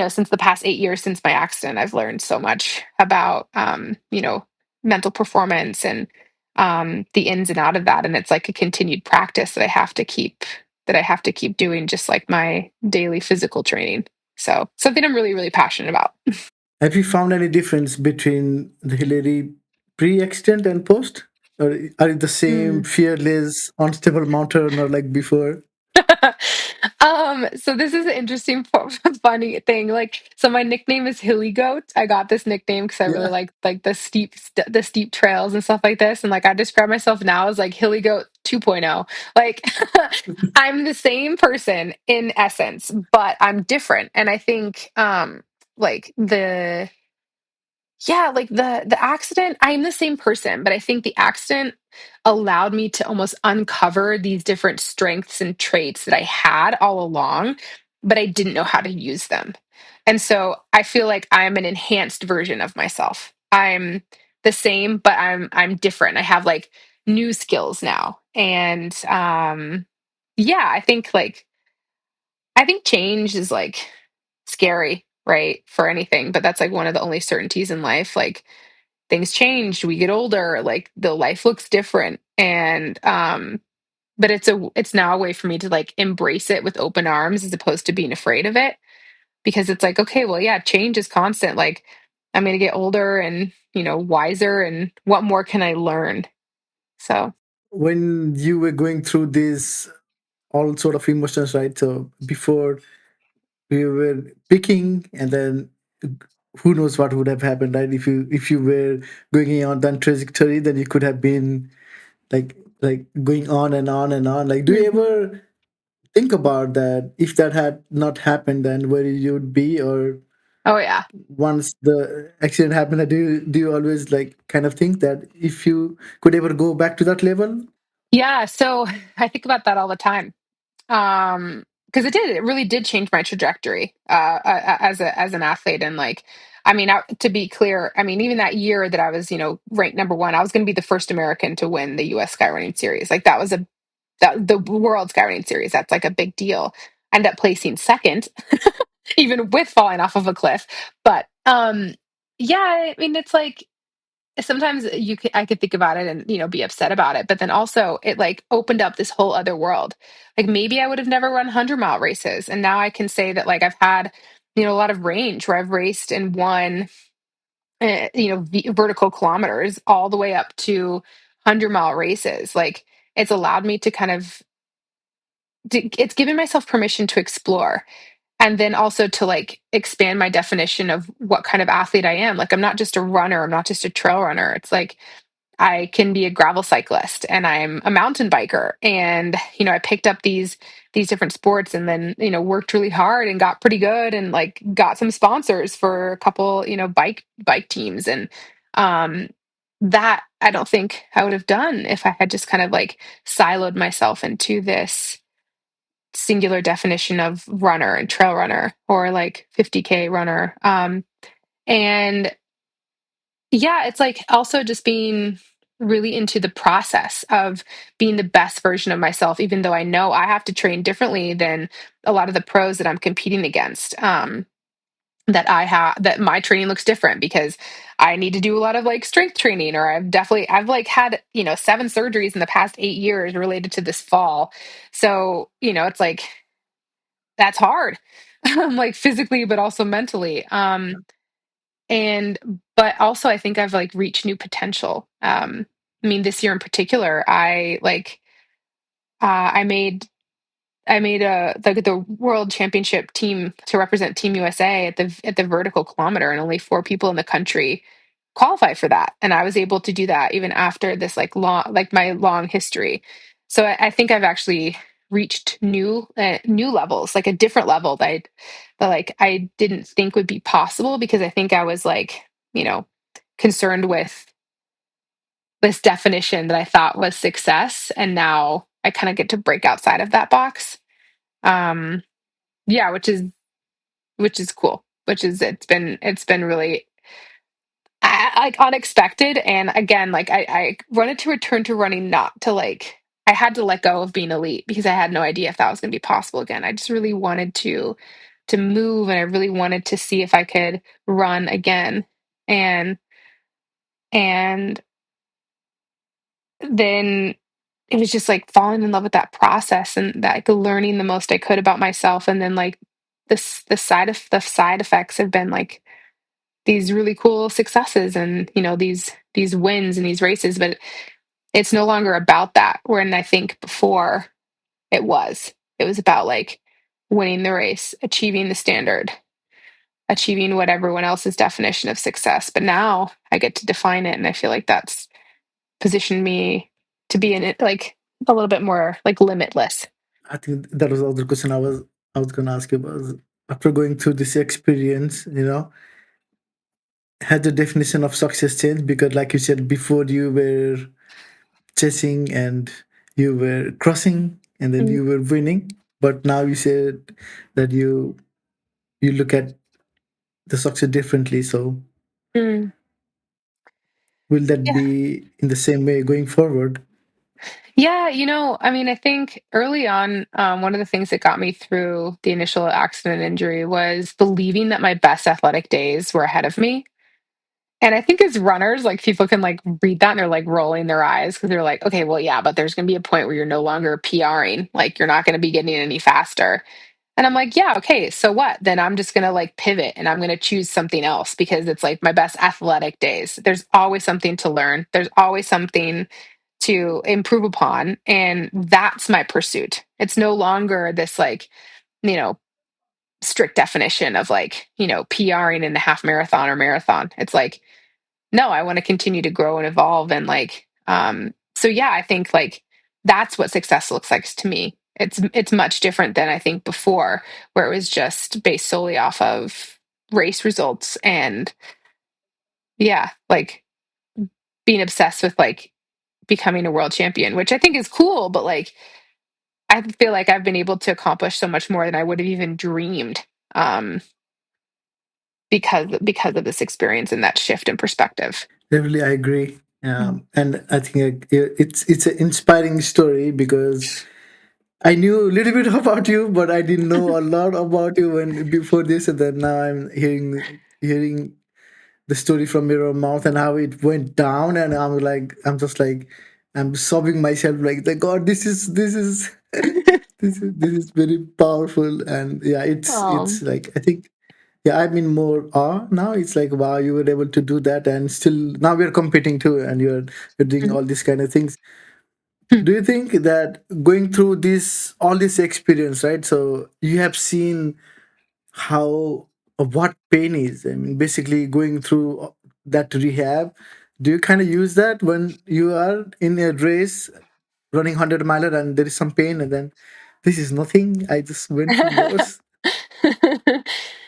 Speaker 2: since the past 8 years since my accident, I've learned so much about mental performance and the ins and out of that. And it's like a continued practice that I have to keep doing, just like my daily physical training. So something I'm really, really passionate about.
Speaker 1: Have you found any difference between the Hillary pre-accident and post? Or are you the same fearless, unstable mountain or like before?
Speaker 2: So this is an interesting, funny thing. Like, so my nickname is Hilly Goat. I got this nickname because I really
Speaker 1: Yeah.
Speaker 2: like the steep trails and stuff like this. And like, I describe myself now as like Hilly Goat 2.0. Like, I'm the same person in essence, but I'm different. And I think, like like the accident, I am the same person, but I think the accident allowed me to almost uncover these different strengths and traits that I had all along, but I didn't know how to use them. And so I feel like I'm an enhanced version of myself. I'm the same, but I'm different. I have like new skills now. And yeah, I think change is like scary, right? For anything, but that's like one of the only certainties in life. Like things change, we get older, like the life looks different. And but it's now a way for me to like embrace it with open arms as opposed to being afraid of it, because it's like, okay, well, yeah, change is constant. Like I'm going to get older and wiser, and what more can I learn? So
Speaker 1: When you were going through these all sort of emotions, right? So before we were picking, and then who knows what would have happened, right? If you were going on that trajectory, then you could have been like going on and on and on. Like, do you
Speaker 2: Mhm.
Speaker 1: ever think about that? If that had not happened, then where you would be, or
Speaker 2: Oh yeah.
Speaker 1: once the accident happened, do you always like kind of think that if you could ever go back to that level?
Speaker 2: Yeah, so I think about that all the time. Because it really did change my trajectory as an athlete. And like, I mean, to be clear, I mean, even that year that I was ranked number one, I was going to be the first American to win the U.S. skyrunning series. Like the world skyrunning series, that's like a big deal. I ended up placing second, even with falling off of a cliff. But yeah, I mean, it's like sometimes I could think about it and be upset about it, but then also it like opened up this whole other world. Like maybe I would have never run 100-mile races, and now I can say that like I've had a lot of range where I've raced and won vertical kilometers all the way up to 100-mile races. Like it's allowed me to kind of it's given myself permission to explore, and then also to like expand my definition of what kind of athlete I am. Like I'm not just a runner, I'm not just a trail runner. It's like I can be a gravel cyclist, and I'm a mountain biker. And I picked up these different sports, and then worked really hard and got pretty good, and like got some sponsors for a couple bike teams. And um that I don't think I would have done if I had just kind of like siloed myself into this singular definition of runner and trail runner, or like 50K runner. And yeah, it's like also just being really into the process of being the best version of myself, even though I know I have to train differently than a lot of the pros that I'm competing against. That my training looks different because I need to do a lot of like strength training, or I've like had 7 surgeries in the past 8 years related to this fall. So it's like that's hard, like physically, but also mentally. and but also I think I've like reached new potential. I mean, this year in particular, I made the world championship team to represent Team USA at the vertical kilometer, and only four people in the country qualify for that. And I was able to do that even after this my long history. So I think I've actually reached new levels, like a different level that I didn't think would be possible, because I think I was like, you know, concerned with this definition that I thought was success, and now I kind of get to break outside of that box. Um, yeah, which is cool. Which is it's been really like unexpected. And again, like I wanted to return to running, not to like, I had to let go of being elite because I had no idea if that was going to be possible again. I just really wanted to move, and I really wanted to see if I could run again. And and then it was just like falling in love with that process, and that, like, learning the most I could about myself. And then like the side effects have been like these really cool successes, and these wins and these races. But it's no longer about that, when I think before it was about like winning the race, achieving the standard, achieving what everyone else's definition of success. But now I get to define it, and I feel like that's positioned me to be in it, like a little bit more like limitless.
Speaker 1: I think that was the other question I was going to ask you was, after going through this experience, had the definition of success changed? Because, like you said before, you were chasing and you were crossing, and then
Speaker 2: Mm,
Speaker 1: you were winning. But now you said that you look at the success differently. So
Speaker 2: mm.
Speaker 1: will that
Speaker 2: Yeah.
Speaker 1: be in the same way going forward?
Speaker 2: Yeah, I mean, I think early on, one of the things that got me through the initial accident injury was believing that my best athletic days were ahead of me. And I think as runners, like, people can like read that and they're like rolling their eyes, because they're like, okay, well, yeah, but there's going to be a point where you're no longer PRing. Like, you're not going to be getting any faster. And I'm like, yeah, okay, so what? Then I'm just going to like pivot, and I'm going to choose something else, because it's like my best athletic days. There's always something to learn, there's always something to improve upon. And that's my pursuit. It's no longer this like, you know, strict definition of like, PRing in a half marathon or marathon. It's like, no, I want to continue to grow and evolve. And like, so yeah, I think like that's what success looks like to me. It's much different than I think before, where it was just based solely off of race results. And yeah, like being obsessed with like becoming a world champion, which I think is cool. But like, I feel like I've been able to accomplish so much more than I would have even dreamed, um, because of this experience and that shift in perspective.
Speaker 1: Definitely, I agree.
Speaker 2: Mm.
Speaker 1: And I think it's an inspiring story, because I knew a little bit about you, but I didn't know a lot about you when before this, and then now I'm hearing the story from your own mouth and how it went down, and I'm just like, I'm sobbing myself, like, the God, this is this is very powerful. And yeah, it's
Speaker 2: um,
Speaker 1: like, I think, yeah, I'm in more awe now. It's like, wow, you were able to do that, and still now we're competing too, and you're doing all these kind of things. Do you think that going through this all this experience, right? So you have seen how what pain is. I mean, basically going through that rehab. Do you kind of use that when you are in a race running 100 miler and there is some pain, and then this is nothing, I just went through worse?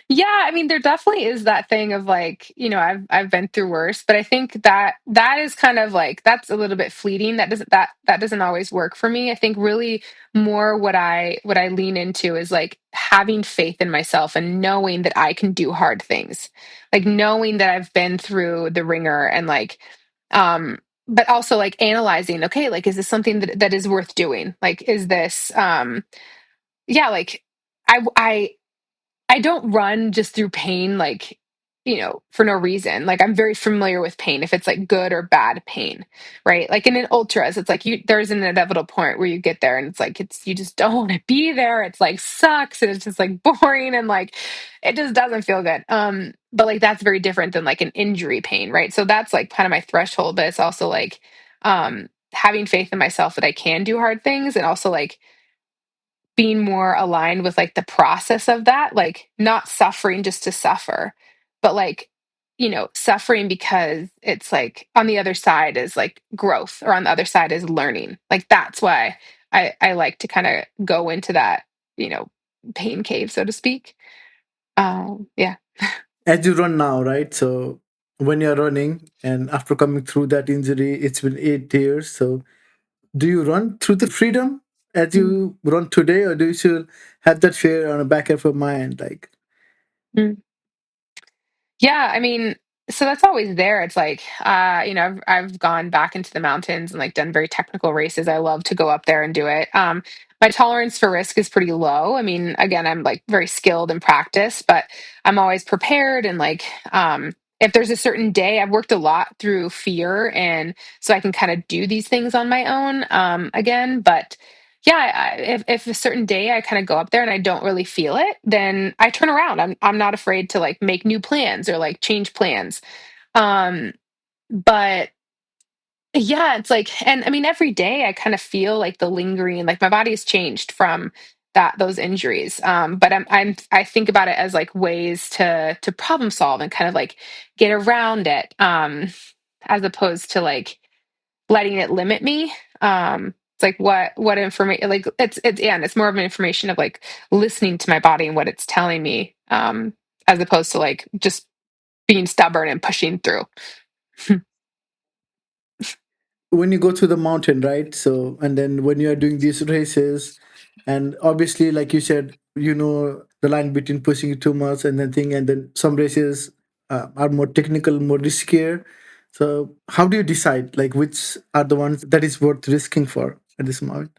Speaker 2: Yeah, I mean, there definitely is that thing of like, I've been through worse, but I think that is kind of like, that's a little bit fleeting. That doesn't always work for me. I think really more what I lean into is like having faith in myself and knowing that I can do hard things. Like knowing that I've been through the ringer, and like um but also like analyzing, okay, like, is this something that is worth doing? Like, is this yeah, like I don't run just through pain. Like, for no reason. Like I'm very familiar with pain, if it's like good or bad pain, right? Like in an ultras, it's like there's an inevitable point where you get there and it's like you just don't want to be there. It's like sucks and it's just like boring and like it just doesn't feel good. But like that's very different than like an injury pain, right? So that's like kind of my threshold, but it's also like having faith in myself that I can do hard things and also like being more aligned with like the process of that, like not suffering just to suffer, but like, suffering because it's like on the other side is like growth or on the other side is learning. Like that's why I like to kind of go into that, you know, pain cave, so to speak. Yeah.
Speaker 1: As you run now, right? So when you're running and after coming through that injury, it's been 8 years. So do you run through the freedom as you run today, or do you still have that fear on the back of your mind? Like,
Speaker 2: Mm. Yeah, I mean, so that's always there. It's like, I've gone back into the mountains and like done very technical races. I love to go up there and do it. My tolerance for risk is pretty low. I mean, again, I'm like very skilled and practiced, but I'm always prepared and like, if there's a certain day, I've worked a lot through fear, and so I can kind of do these things on my own, again. But yeah, if a certain day I kind of go up there and I don't really feel it, then I turn around. I'm not afraid to like make new plans or like change plans. Um, but yeah, it's like, and I mean, every day I kind of feel like the lingering, like my body has changed from those injuries. But I think about it as like ways to problem solve and kind of like get around it. As opposed to like letting it limit me. It's like what information, like it's yeah, and it's more of an information of like listening to my body and what it's telling me, as opposed to like just being stubborn and pushing through.
Speaker 1: when you go to the mountain, right? So, and then when you are doing these races, and obviously, like you said, you know the line between pushing it too much and then thing, and then some races are more technical, more riskier. So, how do you decide like which are the ones that is worth risking for at this moment?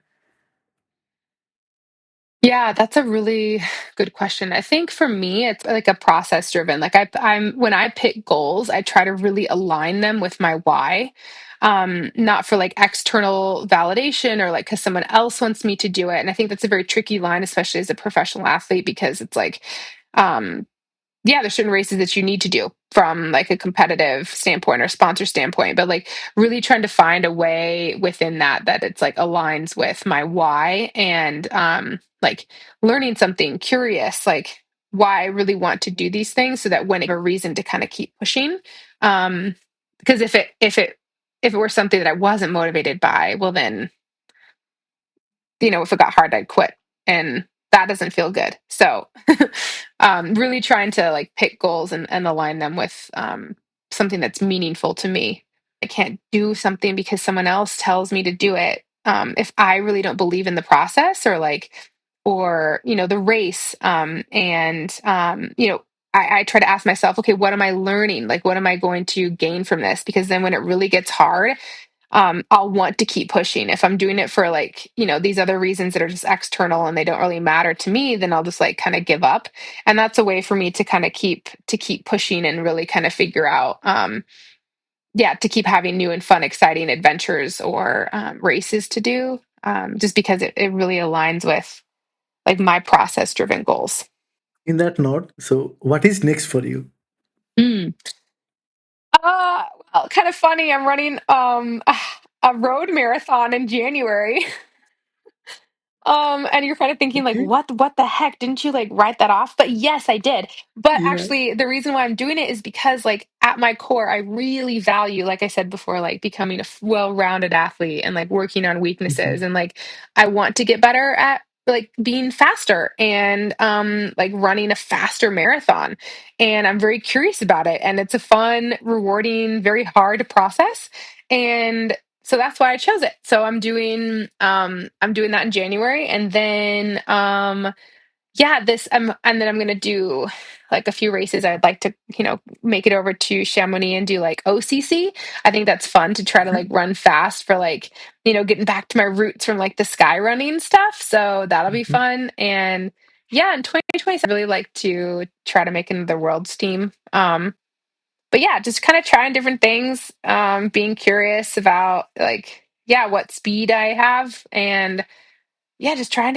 Speaker 2: Yeah, that's a really good question. I think for me, it's like a process driven. Like I'm when I pick goals, I try to really align them with my why. Not for like external validation or like because someone else wants me to do it. And I think that's a very tricky line, especially as a professional athlete, because it's like, um, yeah, there's certain races that you need to do from like a competitive standpoint or sponsor standpoint, but like really trying to find a way within that it's like aligns with my why, and like learning something curious, like why I really want to do these things, so that when it a reason to kind of keep pushing. Um because if it were something that I wasn't motivated by, well then, if it got hard, I'd quit. And that doesn't feel good. So, really trying to like pick goals and align them with something that's meaningful to me. I can't do something because someone else tells me to do it. If I really don't believe in the process or like, or, the race, and, I try to ask myself, okay, what am I learning? Like, what am I going to gain from this? Because then when it really gets hard, I'll want to keep pushing. If I'm doing it for like, these other reasons that are just external and they don't really matter to me, then I'll just like kind of give up. And that's a way for me to kind of keep pushing and really kind of figure out, yeah, to keep having new and fun, exciting adventures or races to do, just because it really aligns with like my process driven goals.
Speaker 1: In that note, so what is next for you?
Speaker 2: Mm. Uh, well, kind of funny. I'm running a road marathon in January. And you're kind of thinking like,
Speaker 1: Okay.
Speaker 2: what the heck? Didn't you like write that off? But yes, I did. But
Speaker 1: Yeah.
Speaker 2: actually, the reason why I'm doing it is because like at my core, I really value, like I said before, like becoming a well-rounded athlete and like working on weaknesses,
Speaker 1: Mhm.
Speaker 2: and like I want to get better at like being faster and like running a faster marathon. And I'm very curious about it, and it's a fun, rewarding, very hard process. And so that's why I chose it. So I'm doing that in January, and then yeah, this and then I'm gonna do like a few races. I'd like to, make it over to Chamonix and do like OCC. I think that's fun to try to like run fast for like, getting back to my roots from like the sky running stuff. So that'll be
Speaker 1: Mhm.
Speaker 2: fun. And Yeah, in 2027, I really like to try to make it into the world's team. But yeah, just kind of trying different things, being curious about like, yeah, what speed I have, and yeah, just trying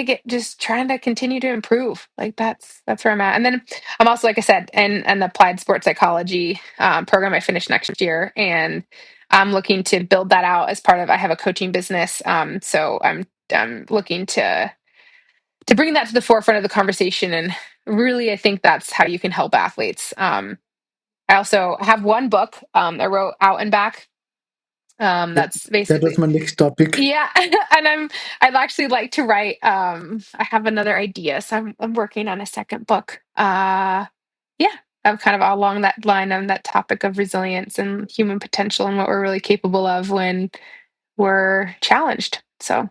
Speaker 2: to continue to improve. Like that's where I'm at. And then I'm also, like I said, in an applied sports psychology program I finish next year, and I'm looking to build that out as part of. I have a coaching business, so I'm looking to bring that to the forefront of the conversation. And really, I think that's how you can help athletes. I also have one book I wrote, Out and Back.
Speaker 1: Yeah,
Speaker 2: That's
Speaker 1: that was
Speaker 2: basically,
Speaker 1: my next topic.
Speaker 2: yeah, and I'd actually like to write. I have another idea, so I'm working on a second book. Yeah, I'm kind of along that line on that topic of resilience and human potential and what we're really capable of when we're challenged. So,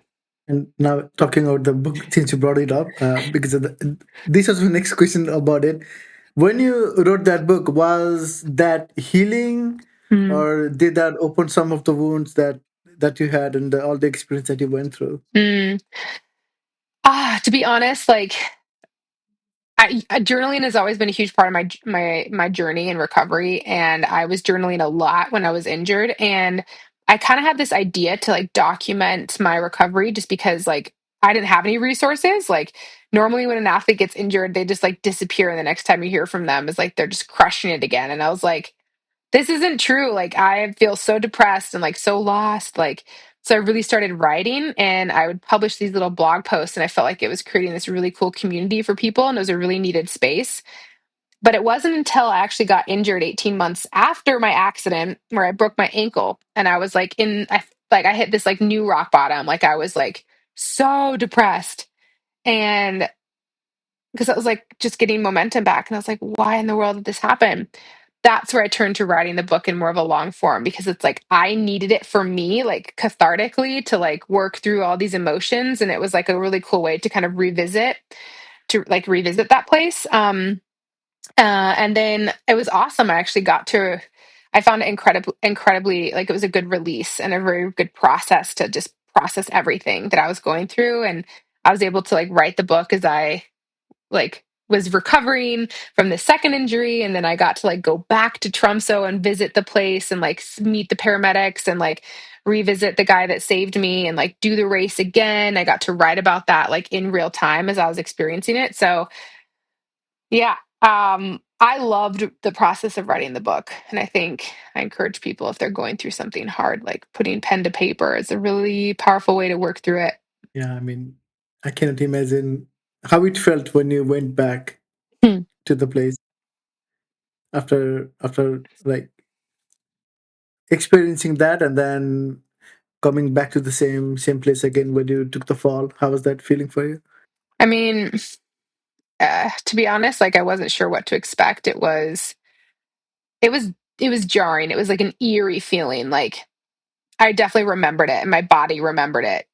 Speaker 1: And now talking about the book, since you brought it up, because of this was my next question about it. When you wrote that book, was that healing,
Speaker 2: mm,
Speaker 1: or did that open some of the wounds that you had and all the experience that you went through?
Speaker 2: mm. To be honest, like journaling has always been a huge part of my journey and recovery, and I was journaling a lot when I was injured, and I kind of had this idea to like document my recovery just because like I didn't have any resources. Like normally when an athlete gets injured, they just like disappear, and the next time you hear from them is like they're just crushing it again. And I was like, this isn't true. Like I feel so depressed and like so lost. Like so I really started writing, and I would publish these little blog posts, and I felt like it was creating this really cool community for people, and it was a really needed space. But it wasn't until I actually got injured 18 months after my accident where I broke my ankle, and I was like I hit this like new rock bottom. Like I was like so depressed, and because I was like just getting momentum back, and I was like, why in the world did this happen? That's where I turned to writing the book in more of a long form, because it's like I needed it for me, like cathartically, to like work through all these emotions. And it was like a really cool way to kind of revisit that place. And then it was awesome. I found it incredibly, like it was a good release and a very good process to just process everything that I was going through. And I was able to like write the book as I like was recovering from the second injury, and then I got to like go back to Tromso and visit the place and like meet the paramedics and like revisit the guy that saved me and like do the race again. I got to write about that like in real time as I was experiencing it. So yeah, I loved the process of writing the book, and I think I encourage people, if they're going through something hard, like putting pen to paper is a really powerful way to work through it.
Speaker 1: Yeah, I mean, I cannot imagine how it felt when you went back
Speaker 2: Hmm.
Speaker 1: to the place after like experiencing that and then coming back to the same place again when you took the fall. How was that feeling for you?
Speaker 2: I mean, to be honest, like I wasn't sure what to expect. It was it was jarring. It was like an eerie feeling. Like I definitely remembered it, and my body remembered it.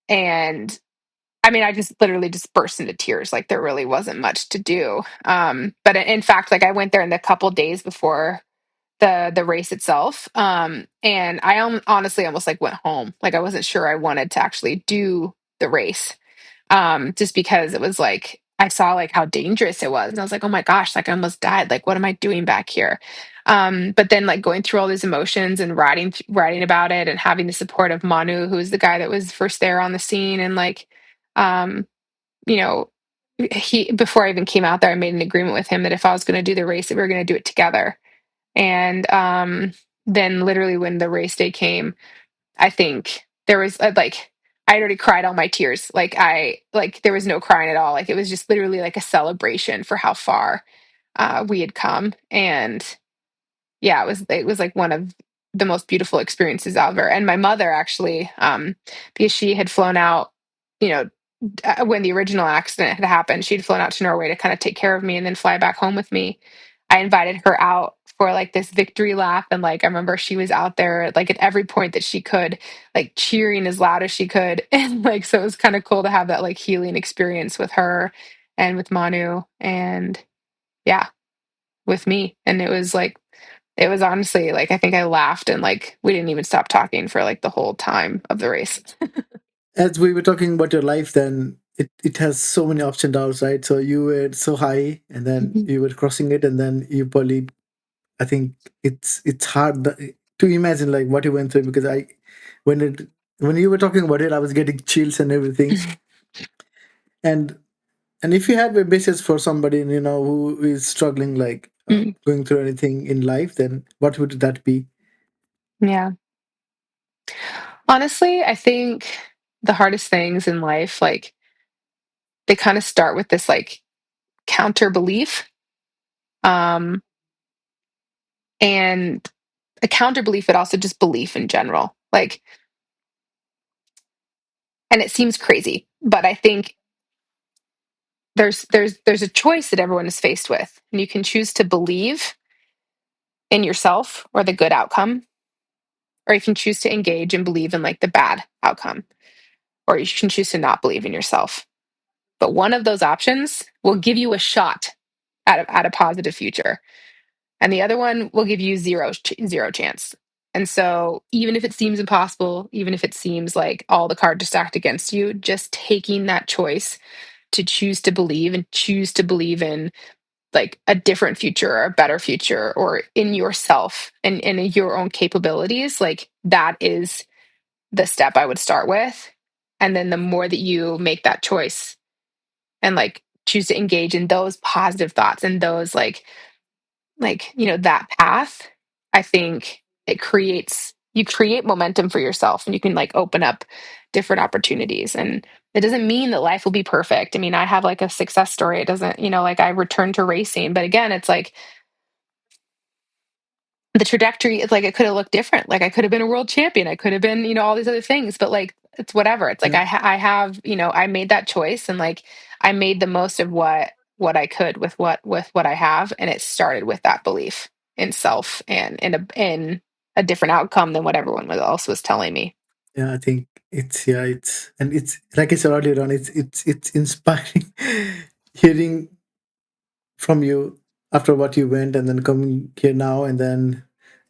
Speaker 2: And I mean, I just literally just burst into tears. Like there really wasn't much to do. But in fact, like I went there in the couple days before the race itself, and I honestly almost like went home. Like I wasn't sure I wanted to actually do the race, just because it was like I saw like how dangerous it was, and I was like, oh my gosh, like I almost died. Like what am I doing back here? But then like going through all these emotions and writing about it, and having the support of Manu, who was the guy that was first there on the scene, and like, um, you know, he before I even came out there, I made an agreement with him that if I was going to do the race, that we were going to do it together. And then literally when the race day came, I think there was like I'd already cried all my tears. Like there was no crying at all. Like it was just literally like a celebration for how far we had come. And yeah, it was like one of the most beautiful experiences ever. And my mother actually, because she had flown out, you know, when the original accident had happened, she'd flown out to Norway to kind of take care of me and then fly back home with me. I invited her out for like this victory lap, and like I remember she was out there like at every point that she could, like cheering as loud as she could. And like so it was kind of cool to have that like healing experience with her and with Manu, and yeah, with me. And it was honestly like I think I laughed, and like we didn't even stop talking for like the whole time of the race.
Speaker 1: As we were talking about your life, then it has so many ups and downs, right? So you were so high, and then
Speaker 2: Mhm.
Speaker 1: you were crossing it, and then you probably, I think it's hard to imagine like what you went through, because when it when you were talking about it, I was getting chills and everything. And if you have a message for somebody, who is struggling, like
Speaker 2: Mm.
Speaker 1: going through anything in life, then what would that be?
Speaker 2: Yeah. Honestly, I think the hardest things in life, like, they kind of start with this like counter belief. Um, and a counter belief, but also just belief in general. Like, and it seems crazy, but I think there's a choice that everyone is faced with. And you can choose to believe in yourself or the good outcome, or you can choose to engage and believe in like the bad outcome, or you can choose to not believe in yourself. But one of those options will give you a shot at a positive future, and the other one will give you zero chance. And so, even if it seems impossible, even if it seems like all the cards are stacked against you, just taking that choice to choose to believe and choose to believe in like a different future or a better future or in yourself and in your own capabilities, like that is the step I would start with. And then the more that you make that choice and like choose to engage in those positive thoughts and those that path, I think you create momentum for yourself and you can like open up different opportunities. And it doesn't mean that life will be perfect. I mean, I have like a success story. It doesn't, like I returned to racing, but again, it's like the trajectory, it's like it could have looked different. Like I could have been a world champion. I could have been, all these other things, but like it's whatever. It's like
Speaker 1: Yeah,
Speaker 2: I have, I made that choice and like I made the most of what I could with what I have, and it started with that belief in self and in a different outcome than what everyone else was telling me.
Speaker 1: yeah, I think it's like I said earlier on, it's inspiring hearing from you after what you went, and then coming here now, and then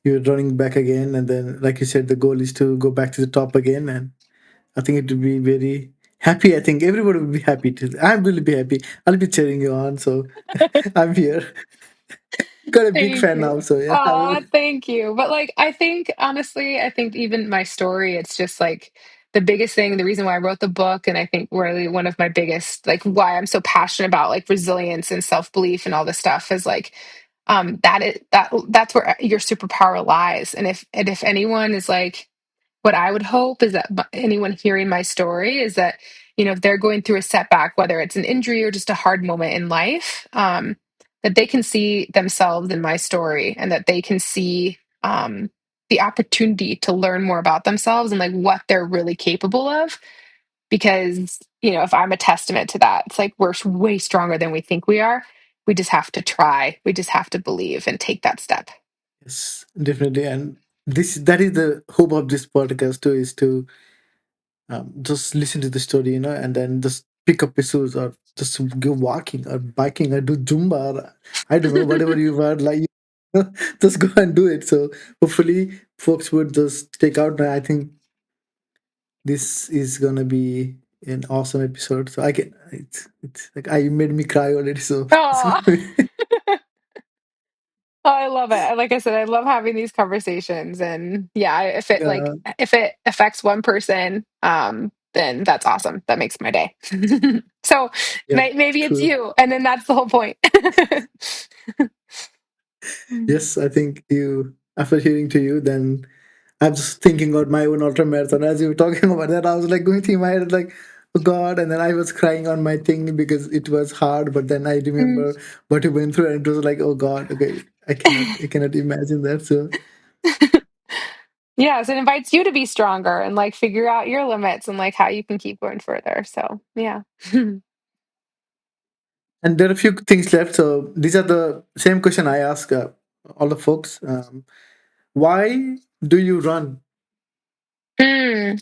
Speaker 1: you're running back again, and then like you said, the goal is to go back to the top again. And I think it would be very happy. I think everybody will be happy to. I will be happy. I'll be cheering you on. So I'm here. Got a big
Speaker 2: Thank
Speaker 1: fan
Speaker 2: you.
Speaker 1: now. So yeah, I will.
Speaker 2: Aw, thank you. But like, I think honestly, I think even my story, it's just like the biggest thing, the reason why I wrote the book, and I think really one of my biggest, like why I'm so passionate about like resilience and self-belief and all this stuff is like that's where your superpower lies. And if anyone is like what I would hope is that anyone hearing my story is that, if they're going through a setback, whether it's an injury or just a hard moment in life, that they can see themselves in my story and that they can see the opportunity to learn more about themselves and like what they're really capable of. Because, if I'm a testament to that, it's like we're way stronger than we think we are. We just have to try, we just have to believe and take that step.
Speaker 1: Yes, definitely. And that is the hope of this podcast too, is to just listen to the story, and then just pick up your shoes, or just go walking or biking or do Zumba, or I don't know, whatever you were like, just go and do it. So hopefully folks would just take out. I think this is gonna be an awesome episode. So it's like I made me cry already. So it's
Speaker 2: Oh,
Speaker 1: gonna be
Speaker 2: Oh, I love it. Like I said, I love having these conversations. And yeah,
Speaker 1: yeah,
Speaker 2: if it affects one person, then that's awesome. That makes my day. So
Speaker 1: yeah,
Speaker 2: maybe it's
Speaker 1: true.
Speaker 2: you, and then that's the whole point.
Speaker 1: Yes, I think you, after hearing to you, then I'm just thinking about my own ultra marathon. As you were talking about that, I was like going through my head like, oh God, and then I was crying on my thing because it was hard. But then I
Speaker 2: Mm.
Speaker 1: remember what you went through, and it was like, oh God, okay, I cannot imagine that. So,
Speaker 2: Yes, it invites you to be stronger and like figure out your limits and like how you can keep going further. So yeah.
Speaker 1: and there are a few things left. So these are the same question I ask all the folks. Why do you run?
Speaker 2: Mm.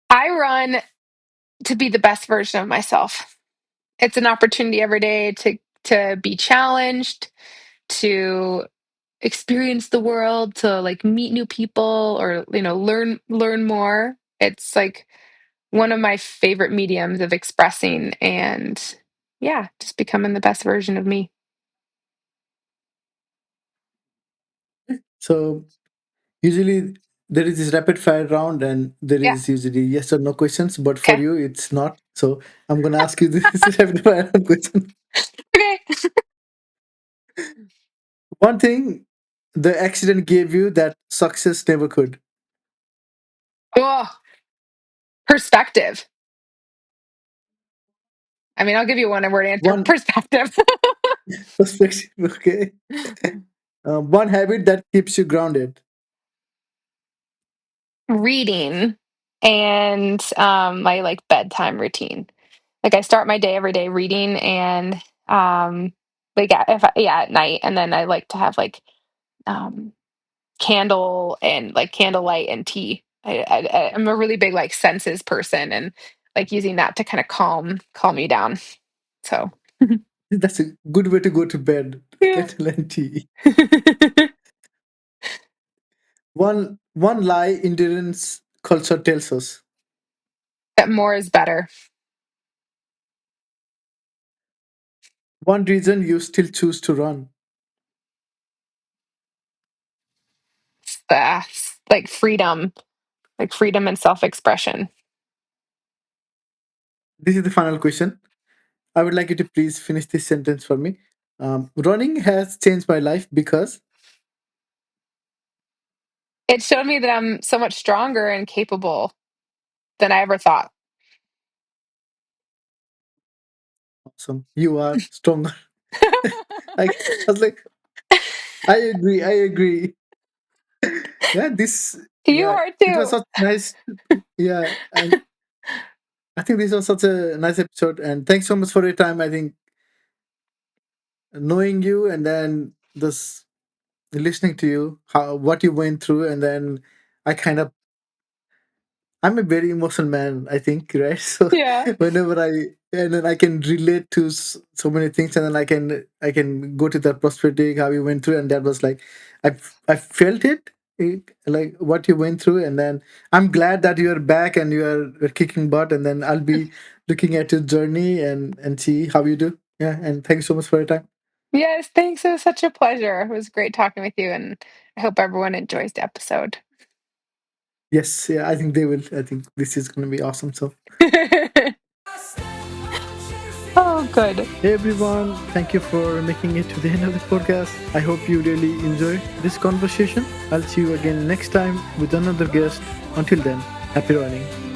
Speaker 2: I run to be the best version of myself. It's an opportunity every day to be challenged, to experience the world, to like meet new people or learn more. It's like one of my favorite mediums of expressing and yeah, just becoming the best version of me.
Speaker 1: So usually there is this rapid fire round, and there
Speaker 2: Yeah.
Speaker 1: is usually yes or no questions. But for
Speaker 2: Okay.
Speaker 1: you, it's not. So I'm gonna ask you this rapid fire round question.
Speaker 2: Okay.
Speaker 1: One thing the accident gave you that success never could.
Speaker 2: Oh, perspective. I mean, I'll give you a one word answer.
Speaker 1: One
Speaker 2: Perspective.
Speaker 1: perspective, okay. One habit that keeps you grounded.
Speaker 2: Reading and my like bedtime routine. Like I start my day every day reading and like yeah, at night, and then I like to have like um candle and like candlelight and tea. I'm a really big like senses person and like using that to kind of calm me down. So
Speaker 1: That's a good way to go to bed.
Speaker 2: yeah.
Speaker 1: Kettle and tea. One lie endurance culture tells us.
Speaker 2: That more is better.
Speaker 1: One reason you still choose to run.
Speaker 2: Uh, like freedom and self expression.
Speaker 1: This is the final question. I would like you to please finish this sentence for me. Running has changed my life because
Speaker 2: It showed me that I'm so much stronger and capable than I ever thought.
Speaker 1: awesome. You are stronger. I was like, I agree. I agree. Yeah, this.
Speaker 2: You
Speaker 1: Yeah,
Speaker 2: are
Speaker 1: it was
Speaker 2: too.
Speaker 1: such nice. Yeah, and I think this was such a nice episode. And thanks so much for your time. I think knowing you and then this listening to you, how what you went through, and then I kind of I'm a very emotional man, I think, right? So
Speaker 2: Yeah.
Speaker 1: whenever and then I can relate to so many things, and then I can go to that perspective how you went through, and that was like I felt like what you went through, and then I'm glad that you are back and you're kicking butt, and then I'll be looking at your journey and see how you do. Yeah, and thank you so much for your time.
Speaker 2: Yes, thanks. It was such a pleasure. It was great talking with you, and I hope everyone enjoys the episode.
Speaker 1: Yes, yeah, I think they will. I think this is going to be awesome. So.
Speaker 2: Oh, good.
Speaker 1: Hey everyone, thank you for making it to the end of the podcast. I hope you really enjoyed this conversation. I'll see you again next time with another guest. Until then, happy running.